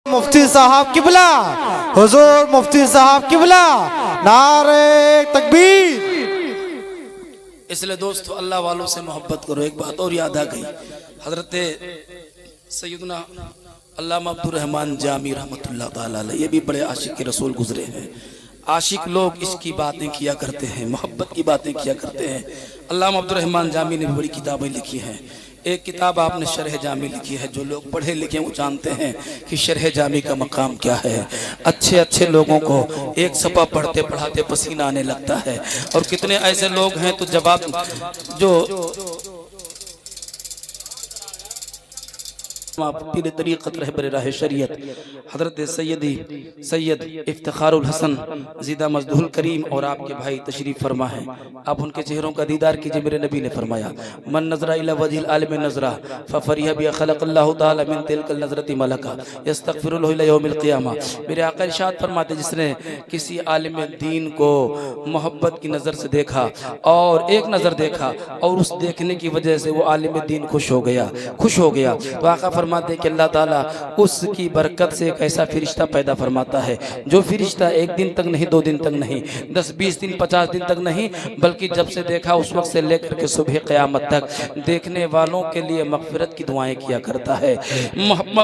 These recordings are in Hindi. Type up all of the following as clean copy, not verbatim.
मुफ्ती साहब किबला, हुजूर मुफ्ती साहब किबला, नारे तकबीर। इसलिए दोस्तों अल्लाह वालों से मोहब्बत करो। एक बात और याद आ गई, हजरत सैयदना अल्लामा अब्दुर रहमान जामी रहमतुल्लाह ताला अलैह, ये भी बड़े आशिक रसूल गुजरे हैं। आशिक लोग इसकी बातें किया करते हैं, मोहब्बत की बातें किया करते हैं। अल्लामा अब्दुर रहमान जामी ने भी बड़ी किताबें लिखी हैं। एक किताब आपने शरह जामी लिखी है। जो लोग पढ़े लिखे वो जानते हैं कि शरह जामी का मकाम क्या है। अच्छे अच्छे लोगों को एक सफ़ा पढ़ते पढ़ाते पसीना आने लगता है। और कितने ऐसे लोग हैं तो जवाब जो पीर तरीक़त रहबर राह शरीयत हज़रत सैयद इफ्तिखारुल हसन ज़ीदा मजदूल करीम और आपके भाई तशरीफ़ फरमा है। आप उनके चेहरों का दीदार कीजिए। मेरे नबी ने फरमाया, मन नज़रा इला वजिल आलिम नज़रा फ़फ़रिह बि ख़लक़ल्लाहु तआला मिन तिलकल नज़रति मलका यस्तग़फिरुहु इला यौमिल क़ियामा। मेरे आका इरशाद फरमाते, जिसने किसी आलिम दीन को मोहब्बत की नज़र से देखा और एक नज़र देखा और उस देखने की वजह से वो आलिम दीन खुश हो गया तो आका फरमाते कि अल्लाह ताला उसकी बरकत से एक ऐसा फरिश्ता पैदा फरमाता है, जो फरिश्ता एक दिन तक नहीं, 2 दिन तक नहीं, 10, 20 दिन, 50 दिन तक नहीं, बल्कि जब से देखा उस वक्त से लेकर के सुबह क़यामत तक देखने वालों के लिए मग़फ़िरत की दुआएं किया करता है,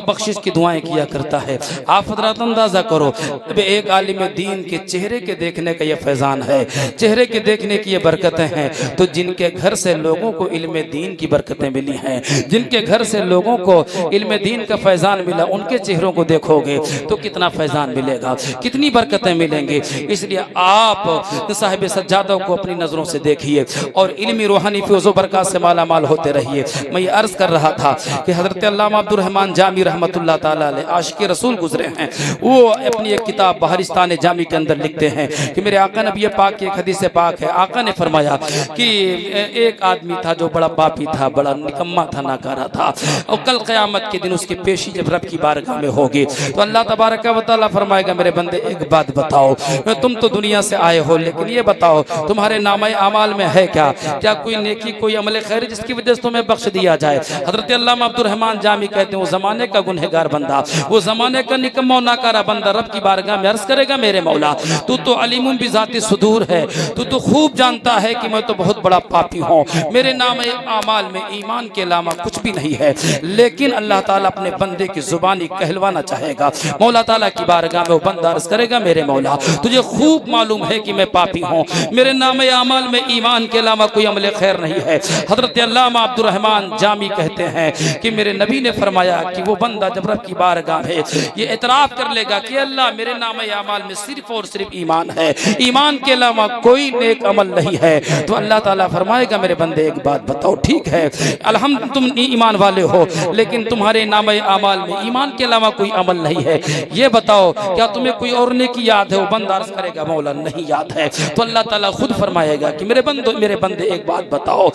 बख्शिश की दुआएं किया करता है। आप हज़रात अंदाज़ा करो, अब एक आलिम दीन के चेहरे के देखने का यह फैज़ान है, चेहरे के देखने की ये बरकतें हैं। तो जिनके घर से लोगों को इल्म दीन की बरकतें मिली हैं, जिनके घर से लोगों को इल्म दीन का फैज़ान मिला, उनके चेहरों को देखोगे तो कितना फैज़ान मिलेगा, कितनी बरकतें मिलेंगी। इसलिए आप साहिब सज्जादा को अपनी नज़रों से देखिए और इल्मी रूहानी फ़ैज़ व बरकत से माला माल होते रहिए। मैं ये अर्ज़ कर रहा था कि हज़रत अल्लामा अब्दुर रहमान जामी रहमतुल्लाह ताला अलैह आशिक़ रसूल गुजरे हैं। वो अपनी एक किताब बहरिस्तान जामी के अंदर लिखते हैं कि मेरे आका नबी पाक की एक हदीस पाक है। आका ने फरमाया कि एक आदमी था जो बड़ा पापी था, बड़ा निकम्मा था, नाकारा था, और कल क़यामत के दिन उसकी पेशी जब रब की बारगाह में होगी तो अल्लाह तबारक व तआला फरमाएगा, मेरे बंदे एक बात बताओ, तुम तो दुनिया से आए हो, लेकिन ये बताओ तुम्हारे नामे अमाल में है क्या कोई नेकी, कोई अमल खैर जिसकी वजह से तुम्हें बख्श दिया जाए। हज़रत अल्लामा अब्दुर रहमान जामी कहते हैं, वो ज़माने का गुनहगार बंदा, वो ज़माने का निकम्मा नाकारा बंदा रब की बारगाह में अर्ज़ करेगा, मेरे मौला तू तो अलीमुन बिज़ाति सुदूर है, तू तो खूब जानता है कि मैं तो बहुत बड़ा पापी हूँ, मेरे नामे अमाल में ईमान के अलावा कुछ भी नहीं है, लेकिन अल्लाह ताला अपने बंदे की जुबानी कहलवाना चाहेगा। मौला ताला की बारगाह में वो बंदा अर्ज़ करेगा, मेरे मौला तुझे खूब मालूम है कि मैं पापी हूँ, मेरे नामे अमाल में ईमान के अलावा कोई अमल खैर नहीं है। हज़रत अल्लामा अब्दुर रहमान जामी कहते हैं कि मेरे नबी ने फरमाया कि वो बंदा जब रब की बारगाह में ये एतराफ़ कर लेगा कि अल्लाह मेरे नामे अमाल में सिर्फ और सिर्फ ईमान है, ईमान के अलावा कोई नेक अमल नहीं है, तो अल्लाह ताला फरमाएगा, मेरे बंदे एक बात बताओ, ठीक है अल्हम्दुलिल्लाह तुम ईमान वाले हो, लेकिन तुम्हारे नामे अमाल में ईमान के अलावा कोई अमल नहीं है, ये बताओ क्या तुम्हें कोई और नेकी याद है? वो बंदा अर्ज़ करेगा, मौला नहीं याद है। तो अल्लाह ताला खुद फरमाएगा कि मेरे बंदे एक बात बताओ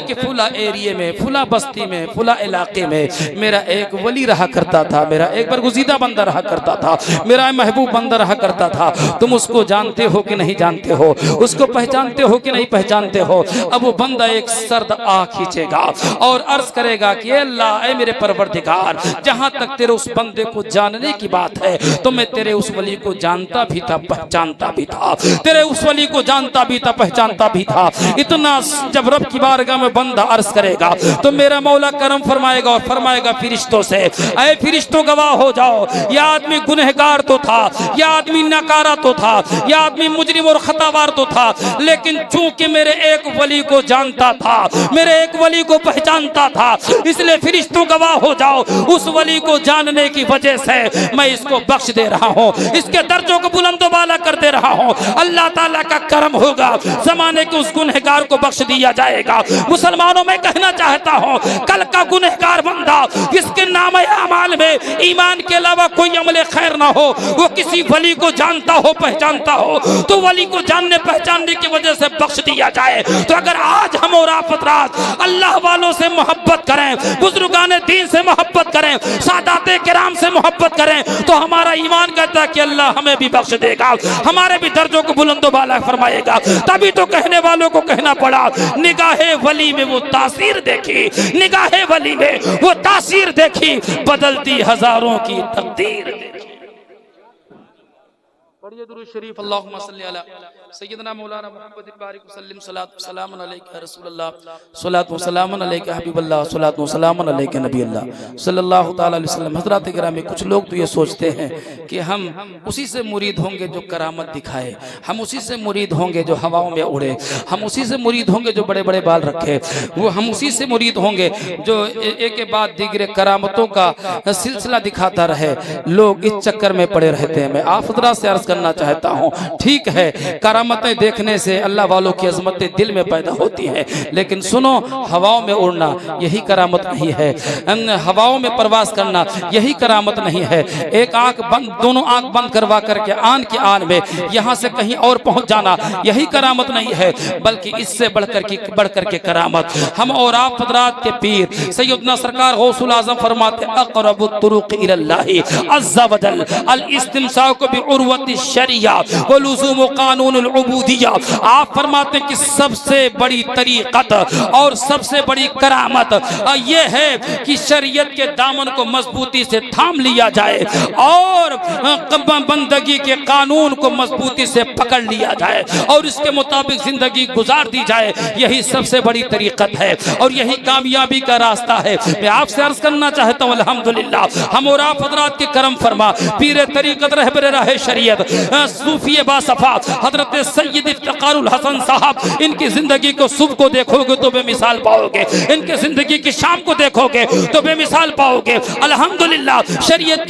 कि फुला एरिए में, फुला बस्ती में, फुला इलाके में मेरा एक वली रहा करता था, मेरा एक बरगुज़ीदा बंदा रहा करता था, मेरा महबूब बंदा रहा करता था। तुम उसको जानते हो कि नहीं जानते हो? उसको पहचानते हो कि नहीं पहचानते हो? अब वो बंदा एक सर्द आँख खींचेगा और अर्ज़ करेगा कि अल्लाह, ऐ मेरे परवरदिगार, जहाँ तक तेरे उस बंदे को जानने की बात है तो मैं तेरे उस वली को जानता भी था, पहचानता भी था, तेरे उस वली को जानता भी था, पहचानता भी था। इतना जब रब की बारगाह में बंदा अर्ज़ करेगा तो मेरा मौला करम फरमाएगा और फरमाएगा फिरिश्तों से, ऐ फिरिश्तों गवाह हो जाओ, यह आदमी गुनहगार तो था, यह आदमी नकारा तो था, यह आदमी मुजरिम और खतावार तो था, लेकिन चूंकि मेरे एक वली को जानता था, मेरे एक वली को पहचानता था, इसलिए फिरिश्तों गवाह हो जाओ, उस वली को जानने की वजह से मैं इसको बख्श दे रहा हूँ, इसके दर्जों को बुलंद वाला कर दे रहा हूँ। अल्लाह ताला का करम होगा, जमाने के उस गुनहगार को बख्श दिया जाएगा। मुसलमानों में कहना चाहता हूँ, कल का गुनहगार बंदा जिसके नाम अमाल में ईमान के अलावा कोई अमल खैर ना हो, वो किसी वली को जानता हो, पहचानता हो, तो वली को जानने पहचानने की वजह से बख्श दिया जाए। तो अगर आज हम और आप रात अल्लाह वालों से मोहब्बत करें, बुजुर्गान दीन से मोहब्बत करें, सादाते किराम से मोहब्बत करें, तो हमारा ईमान कहता है कि अल्लाह हमें भी बख्श देगा, हमारे भी दर्जों को बुलंदो बाला फरमाएगा। तभी तो कहने वालों को कहना पड़ा, निगाहे वली में वो तासीर देखी, निगाहे वली में वो तासीर देखी, बदलती हजारों की तकदीर देखी। पढ़िए दुरूद शरीफ, अल्लाहुम्मा सल्ली अला सय्यदना मौलाना मुहम्मद बारिक वसल्लम, सलातु सलामुन अलैका रसूलल्लाह, सलातु सलामुन अलैका हबीबल्लाह, सलातु सलामुन अलैका नबी अल्लाह सल्लल्लाहु ताला अलैहि वसल्लम। हज़रात गिरामी, कुछ लोग तो ये सोचते हैं कि हम उसी से मुरीद होंगे जो करामत दिखाए, हम उसी से मुरीद होंगे जो हवाओं में उड़े, हम उसी से मुरीद होंगे जो बड़े बड़े बाल रखे, वो हम उसी से मुरीद होंगे जो एक के बाद दीगरे करामतों का सिलसिला दिखाता रहे। लोग इस चक्कर में पड़े रहते हैं। मैं आप हज़रात से अर्ज करना चाहता हूँ, ठीक है करामतें देखने से अल्लाह वालों की अजमतें दिल में पैदा होती हैं, लेकिन सुनो, हवाओं में उड़ना यही करामत नहीं है, हवाओं में प्रवास करना यही करामत नहीं है। एक आंख बंद, दोनों आंख बंद करवा करके आन की आन में यहाँ से कहीं और पहुँच जाना यही करामत नहीं है, बल्कि इससे बढ़कर के करामत हम और आप हज़रात के पीर सैयदना सरकार गौसुल आज़म फरमाते, अक़रबुत तुरुक़ इलल्लाहि अज़्ज़ा व जल अल इस्तिमसाक बिउर्वति शरिया व लुज़ूम कानूनुल उबूदिया। आप फरमाते हैं कि सबसे बड़ी तरीक़त और सबसे बड़ी करामत ये है कि शरीयत के दामन को मजबूती से थाम लिया जाए और बंदगी के कानून को मजबूती से पकड़ लिया जाए और इसके मुताबिक जिंदगी गुजार दी जाए। यही सबसे बड़ी तरीक़त है और यही कामयाबी का रास्ता है। मैं आपसे अर्ज करना चाहता हूँ, अल्हम्दुलिल्लाह हम और आप हज़रात के करम फरमा, पीर तरीक़त रहबर राह शरीयत सूफी बासफा हज़रत सैयद इफ्तिखारुल हसन साहब, इनकी जिंदगी को सुबह को देखोगे तो बेमिसाल पाओगे, इनके जिंदगी की शाम को देखोगे तो बेमिसाल पाओगे। अल्हम्दुलिल्लाह शरीयत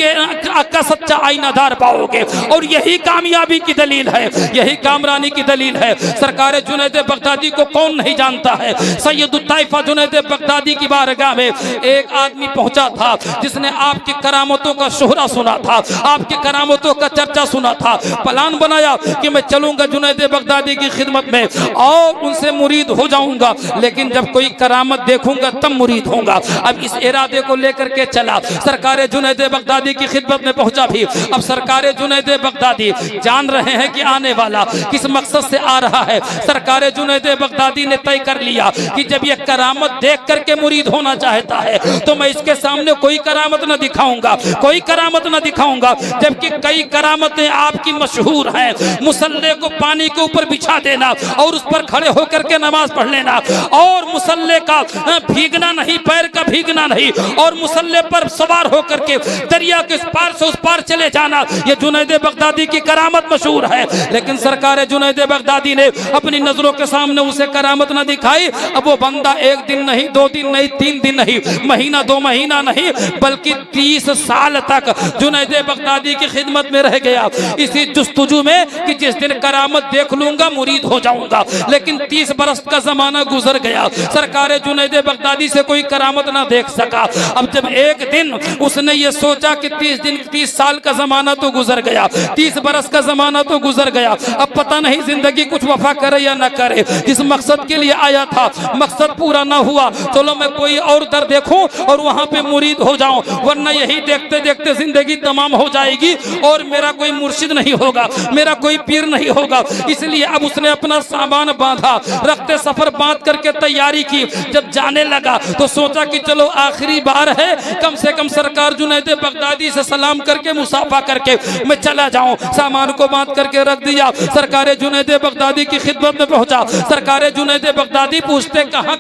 का सच्चा आईनादार पाओगे और यही कामयाबी की दलील है, यही कामरानी की दलील है। सरकार जुनैद बगदादी को कौन नहीं जानता है। सैयदुत ताइफा जुनैद बगदादी की बारगाह में एक आदमी पहुंचा था जिसने आपकी करामतों का शोहरा सुना था, आपकी करामतों का चर्चा सुना था, प्लान बनाया कि मैं चलूंगा जुनैद बगदादी की खिदमत में और उनसे मुरीद हो जाऊंगा, लेकिन जब कोई करामत देखूंगा तब मुरीद होऊंगा। अब इस इरादे को लेकर के चला, सरकार जुनैद बगदादी की खिदमत में पहुंचा भी। अब सरकार जुनैद बगदादी जान रहे हैं कि आने वाला किस मकसद से आ रहा है। सरकार जुनैद बगदादी ने तय कर लिया कि जब ये करामत देख करके मुरीद होना चाहता है तो मैं इसके सामने कोई करामत न दिखाऊंगा, कोई करामत न दिखाऊंगा। जबकि कई करामतें आपकी मशहूर हैं, मुसल्ले को पानी के ऊपर बिछा देना और उस पर खड़े होकर के नमाज पढ़ लेना और मुसल्ले का भीगना नहीं, पैर का भीगना नहीं, और मुसल्ले पर सवार होकर के दरिया के इस पार से उस पार चले जाना, ये जुनैद बगदादी की करामत मशहूर है। लेकिन सरकार जुनैद बगदादी ने अपनी नजरों के सामने उसे करामत न दिखाई। अब वो बंदा एक दिन नहीं, 2 दिन नहीं, 3 दिन नहीं, महीना 2 महीना नहीं, बल्कि 30 साल तक जुनैद बगदादी की खिदमत में रह गया, इसी जुस्तुजू में कि जिस दिन करामत देख लूंगा मुरीद हो जाऊंगा। लेकिन 30 बरस का जमाना गुजर गया, सरकार जुनैद बगदादी से कोई करामत ना देख सका। अब जब एक दिन उसने ये सोचा कि 30 साल का जमाना तो गुजर गया, 30 बरस का जमाना तो गुजर गया, अब पता नहीं जिंदगी कुछ वफा करे या ना करे। जिस मकसद के लिए आया था मकसद पूरा ना हुआ, चलो मैं कोई और दर देखूं और वहां पे मुरीद हो जाऊं, वरना यही देखते देखते जिंदगी तमाम हो जाएगी और मेरा कोई मुर्शिद नहीं होगा, मेरा कोई पीर नहीं होगा। इसलिए अब उसने अपना सामान बांधा, रखते सफर बांध करके तैयारी की। जब जाने लगा तो सोचा कि चलो आखिरी बार है, कम से कम सरकार जुनैद बगदादी से सलाम करके मुसाफा करके मैं चला जाऊं। सामान को बांध करके रख दिया, सरकार जुनैद बगदादी की खिदमत में पहुंचा। सरकार जुनैद बगदादी पूछते कहाँ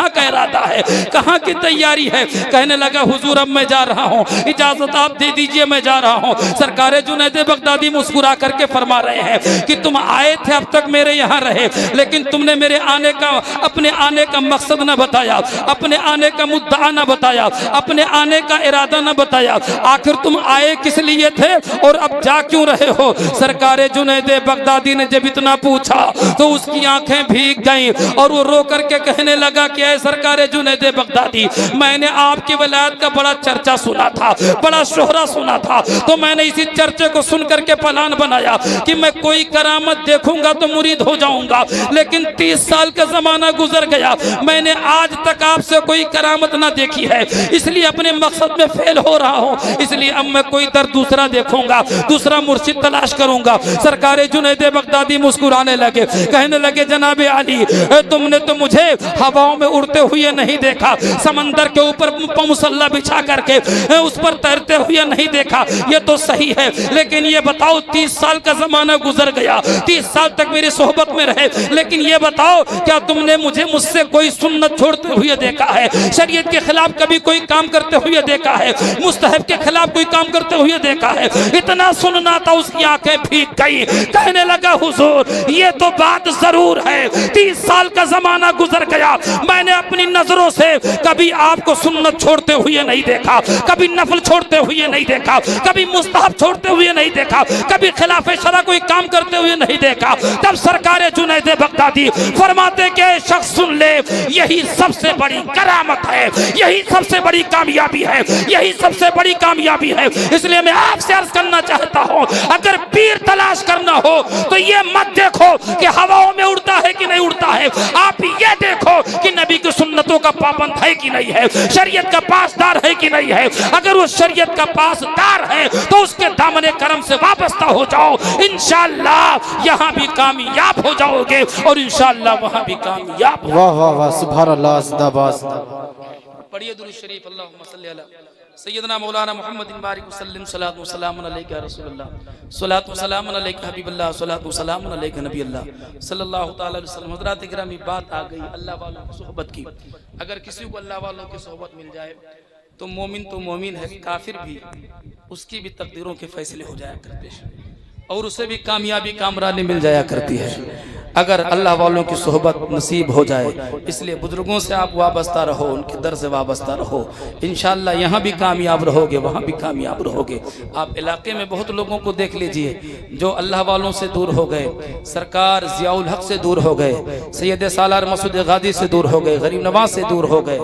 का इरादा है, कहाँ की तैयारी है। कहने लगा हुजूर अब मैं जा रहा हूँ, इजाजत आप दे दीजिए मैं जा रहा हूँ। सरकार जुनैद बगदादी मुस्कुरा करके फरमा रहे हैं कि तुम आए थे अब तक मेरे यहाँ रहे, लेकिन तुमने मेरे आने का, अपने आने का मकसद न बताया, अपने आने का मुद्दा न बताया, अपने आने का इरादा न बताया। आखिर तुम आए किस लिए थे और अब जा क्यों रहे हो। सरकार जुनैद बगदादी ने जब इतना पूछा तो उसकी आंखें भीग गईं और वो रो करके कहने लगा कि ऐ सरकार जुनैद बगदादी, मैंने आपकी वलायत का बड़ा चर्चा सुना था, बड़ा शोहरा सुना था, तो मैंने इसी चर्चे को सुन करके प्लान बनाया कि मैं कोई करामत देखूंगा तो मुरीद हो जाऊंगा, लेकिन 30 साल का जमाना गुजर गया, मैंने आज तक आपसे कोई करामत ना देखी है, इसलिए अपने मकसद में फेल हो रहा हूँ। इसलिए अब मैं कोई दर दूसरा देखूंगा, दूसरा मुर्शिद तलाश करूंगा। सरकार जुनैद बगदादी मुस्कुराने लगे, कहने लगे जनाब अली, तुमने तो मुझे हवाओं में उड़ते हुए नहीं देखा, समंदर के ऊपर मुसल्ला बिछा करके उस पर तैरते हुए नहीं देखा, ये तो सही है, लेकिन ये बताओ 30 साल का जमाना गुजर गया, 30 साल तक मेरी सोहबत में रहे, लेकिन ये बताओ क्या तुमने मुझसे कोई सुन्नत छोड़ते हुए देखा है, शरीयत के खिलाफ कभी कोई काम करते हुए देखा है, मुस्तहब के खिलाफ कोई काम करते हुए देखा है? इतना सुनना था उसकी आंखें भीग गई, कहने लगा हुजूर ये तो बात जरूर है, 30 साल का जमाना गुजर गया, मैंने अपनी नजरों से कभी आपको सुन्नत छोड़ते हुए नहीं देखा, कभी नफल छोड़ते हुए नहीं देखा, कभी मुस्तहब छोड़ते हुए नहीं देखा, कभी खिलाफ शरा कोई काम करते हुए नहीं देखा। तब सरकार जुनैद बगदादी फरमाते कि शख्स सुन ले, यही सबसे बड़ी करामत है, यही सबसे बड़ी कामयाबी है, यही सबसे बड़ी कामयाबी है। इसलिए मैं आपसे अर्ज करना चाहता हूं, अगर पीर तलाश करना हो तो ये मत देखो कि हवाओं में उड़ता है कि नहीं उड़ता है, आप ये देखो कि नबी की सुन्नतों का पाबंद है कि नहीं है, शरीयत का पासदार है कि नहीं है। अगर वो शरीयत का पासदार है तो उसके दामने करम से वाबस्ता हो जाओ, इंशाअल्लाह यहाँ भी कामयाब हो जाओगे और इंशाअल्लाह वहाँ भी कामयाब। वाह वाह वाह, सुभान अल्लाह, जिंदाबाद। पढ़िए दुरूद शरीफ, अल्लाहुम्मा सल्ली अला सय्यदना मौलाना मुहम्मदिन बारिक वसल्लम, सलातु वसलामुन अलैका या रसूलल्लाह, सलातु वसलामुन अलैका हबीबल्लाह, सलातु वसलामुन अलैका नबी अल्लाह सल्लल्लाहु तआला अलैहि वसल्लम। हज़रात किरामी, बात आ गई अल्लाह वालों की सोहबत की। अगर किसी को अल्लाह वालों की सोहबत मिल जाए तो मोमिन है, काफिर भी उसकी भी तकदीरों के फैसले हो जाया करते हैं और उसे भी कामयाबी कामरानी मिल जाया करती है अगर अल्लाह वालों की सोहबत नसीब हो जाए। इसलिए बुजुर्गों से आप वाबस्ता रहो, उनके दर से वाबस्ता रहो, इंशाअल्लाह यहाँ भी कामयाब रहोगे, वहाँ भी कामयाब रहोगे। आप इलाके में बहुत लोगों को देख लीजिए जो अल्लाह वालों से दूर हो गए, सरकार ज़ियाउल हक से दूर हो गए, सैयद सालार मसूद गादी से दूर हो गए, गरीब नवाज से दूर हो गए।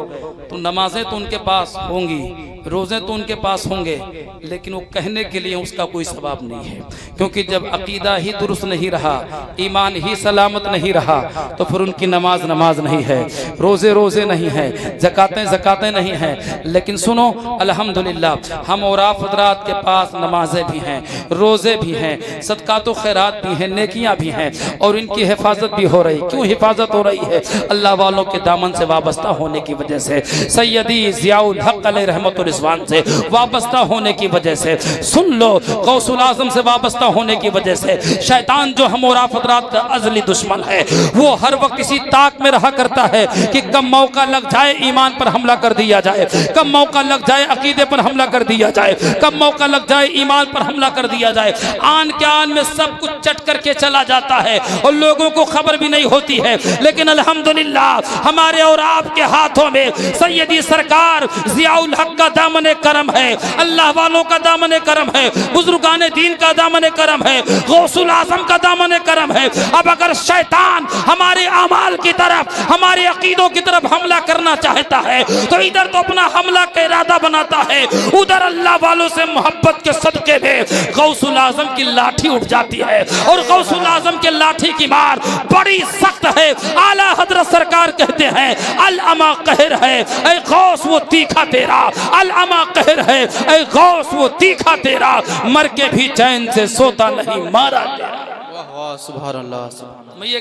तो नमाजें तो उनके पास होंगी, रोज़े तो उनके पास होंगे, लेकिन वो कहने के लिए उसका कोई सवाब नहीं है, क्योंकि जब अकीदा ही दुरुस्त नहीं रहा, ईमान ही सलामत नहीं रहा, तो फिर उनकी नमाज नहीं है, रोज़े नहीं है, ज़कातें नहीं हैं। लेकिन सुनो, अल्हम्दुलिल्लाह हम और आप हज़रात के पास नमाजें भी हैं, रोज़े भी हैं, सदकात खैरात भी हैं, नेकियां भी हैं और इनकी हिफाजत भी हो रही। क्यों हिफाजत हो रही है? अल्लाह वालों के दामन से वाबस्ता होने की वजह से, सैयदी ज़ियाउल हक अलैहि रहमतुल रिज़वान से वाबस्ता होने की वजह से, सुन लो, गौसुल आज़म से वाबस्ता होने की वजह से। शैतान जो हम और आप हज़रात का अज़ली दुश्मन है, वो हर वक्त इसी ताक में रहा करता है कि कब मौका लग जाए ईमान पर हमला कर दिया जाए, कब मौका लग जाए अकीदे पर हमला कर दिया जाए, कब मौका लग जाए ईमान पर हमला कर दिया जाए। आन के आन में सब कुछ चट करके चला जाता है और लोगों को खबर भी नहीं होती है। लेकिन अल्हम्दुलिल्लाह हमारे और आपके हाथों में सैयदी सरकार ज़ियाउल हक का दामन करम है, अल्लाह वालों का दामन करम है, बुजुर्गान दीन का दामन करम है, गौसुल आज़म का दामन करम है। अब अगर शैतान हमारे अमाल की तरफ, हमारे अकीदों की तरफ हमला करना चाहता है तो इधर तो अपना हमला का इरादा बनाता है, उधर अल्लाह वालों से मोहब्बत के सदके में गौसुल आज़म की लाठी उठ जाती है और गौसुल आज़म के लाठी की मार बड़ी सख्त है। आला हजरत सरकार कहते हैं अल अमा कहर है, ऐ गौस वो तीखा तेरा, अल अमा कहर है, ऐ गौस वो तीखा तेरा, मर के भी चैन से सोता नहीं मारा तेरा। वाह वाह, सुभान अल्लाह, सुभान मैं ये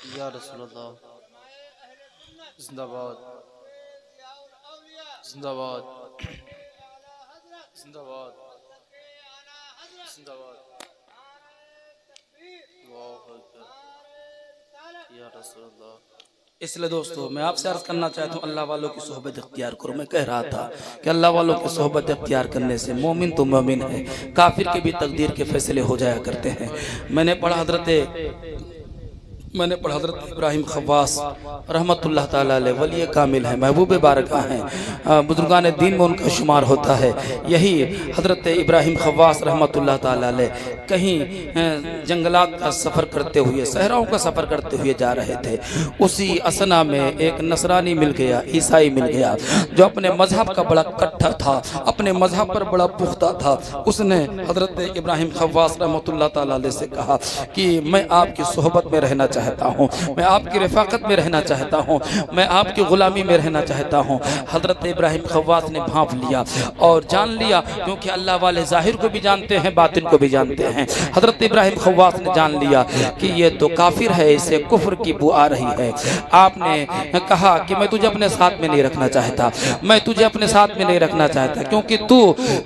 या रसूलल्लाह, जिंदाबाद जिंदाबाद जिंदाबाद जिंदाबाद, या रसूलल्लाह। इसलिए दोस्तों मैं आपसे अर्ज करना चाहता हूँ, अल्लाह वालों की सोहबत इख्तियार करो। मैं कह रहा था कि अल्लाह वालों की सोहबत इख्तियार करने से मोमिन तो मोमिन है, काफिर के भी तकदीर के फैसले हो जाया करते हैं। मैंने पढ़ा हजरत मैंने पढ़ा हज़रत इब्राहिम खव्वास रहमतुल्लाह ताला अलैह वली कामिल है, महबूब बारगाह हैं, बुजुर्गान दीन में उनका शुमार होता है। यही हज़रत इब्राहिम खव्वास रहमतुल्लाह ताला अलैह कहीं जंगलात का सफ़र करते हुए, सहराओं का सफ़र करते हुए जा रहे थे। उसी असना में एक नसरानी मिल गया, ईसाई मिल गया, जो अपने मजहब का बड़ा कट्टर था, अपने मजहब पर बड़ा पुख्ता था। उसने हज़रत इब्राहिम खव्वास रहमतुल्लाह ताला अलैह से कहा कि मैं आपकी सोहबत में रहना चाहता हूँ, मैं आपकी रफ़ाकत में रहना चाहता हूँ, मैं आपकी ग़ुलामी में रहना चाहता हूँ। हज़रत इब्राहिम खव्वास ने भांप लिया और जान लिया, क्योंकि अल्लाह वाले ज़ाहिर को भी जानते हैं, बातिन को भी जानते हैं। हज़रत इब्राहिम खव्वास ने जान लिया कि ये तो काफिर है, इसे कुफ्र की बू आ रही है। आपने कहा कि मैं तुझे अपने साथ में नहीं रखना चाहता, मैं तुझे अपने साथ में नहीं रखना चाहता, क्योंकि तू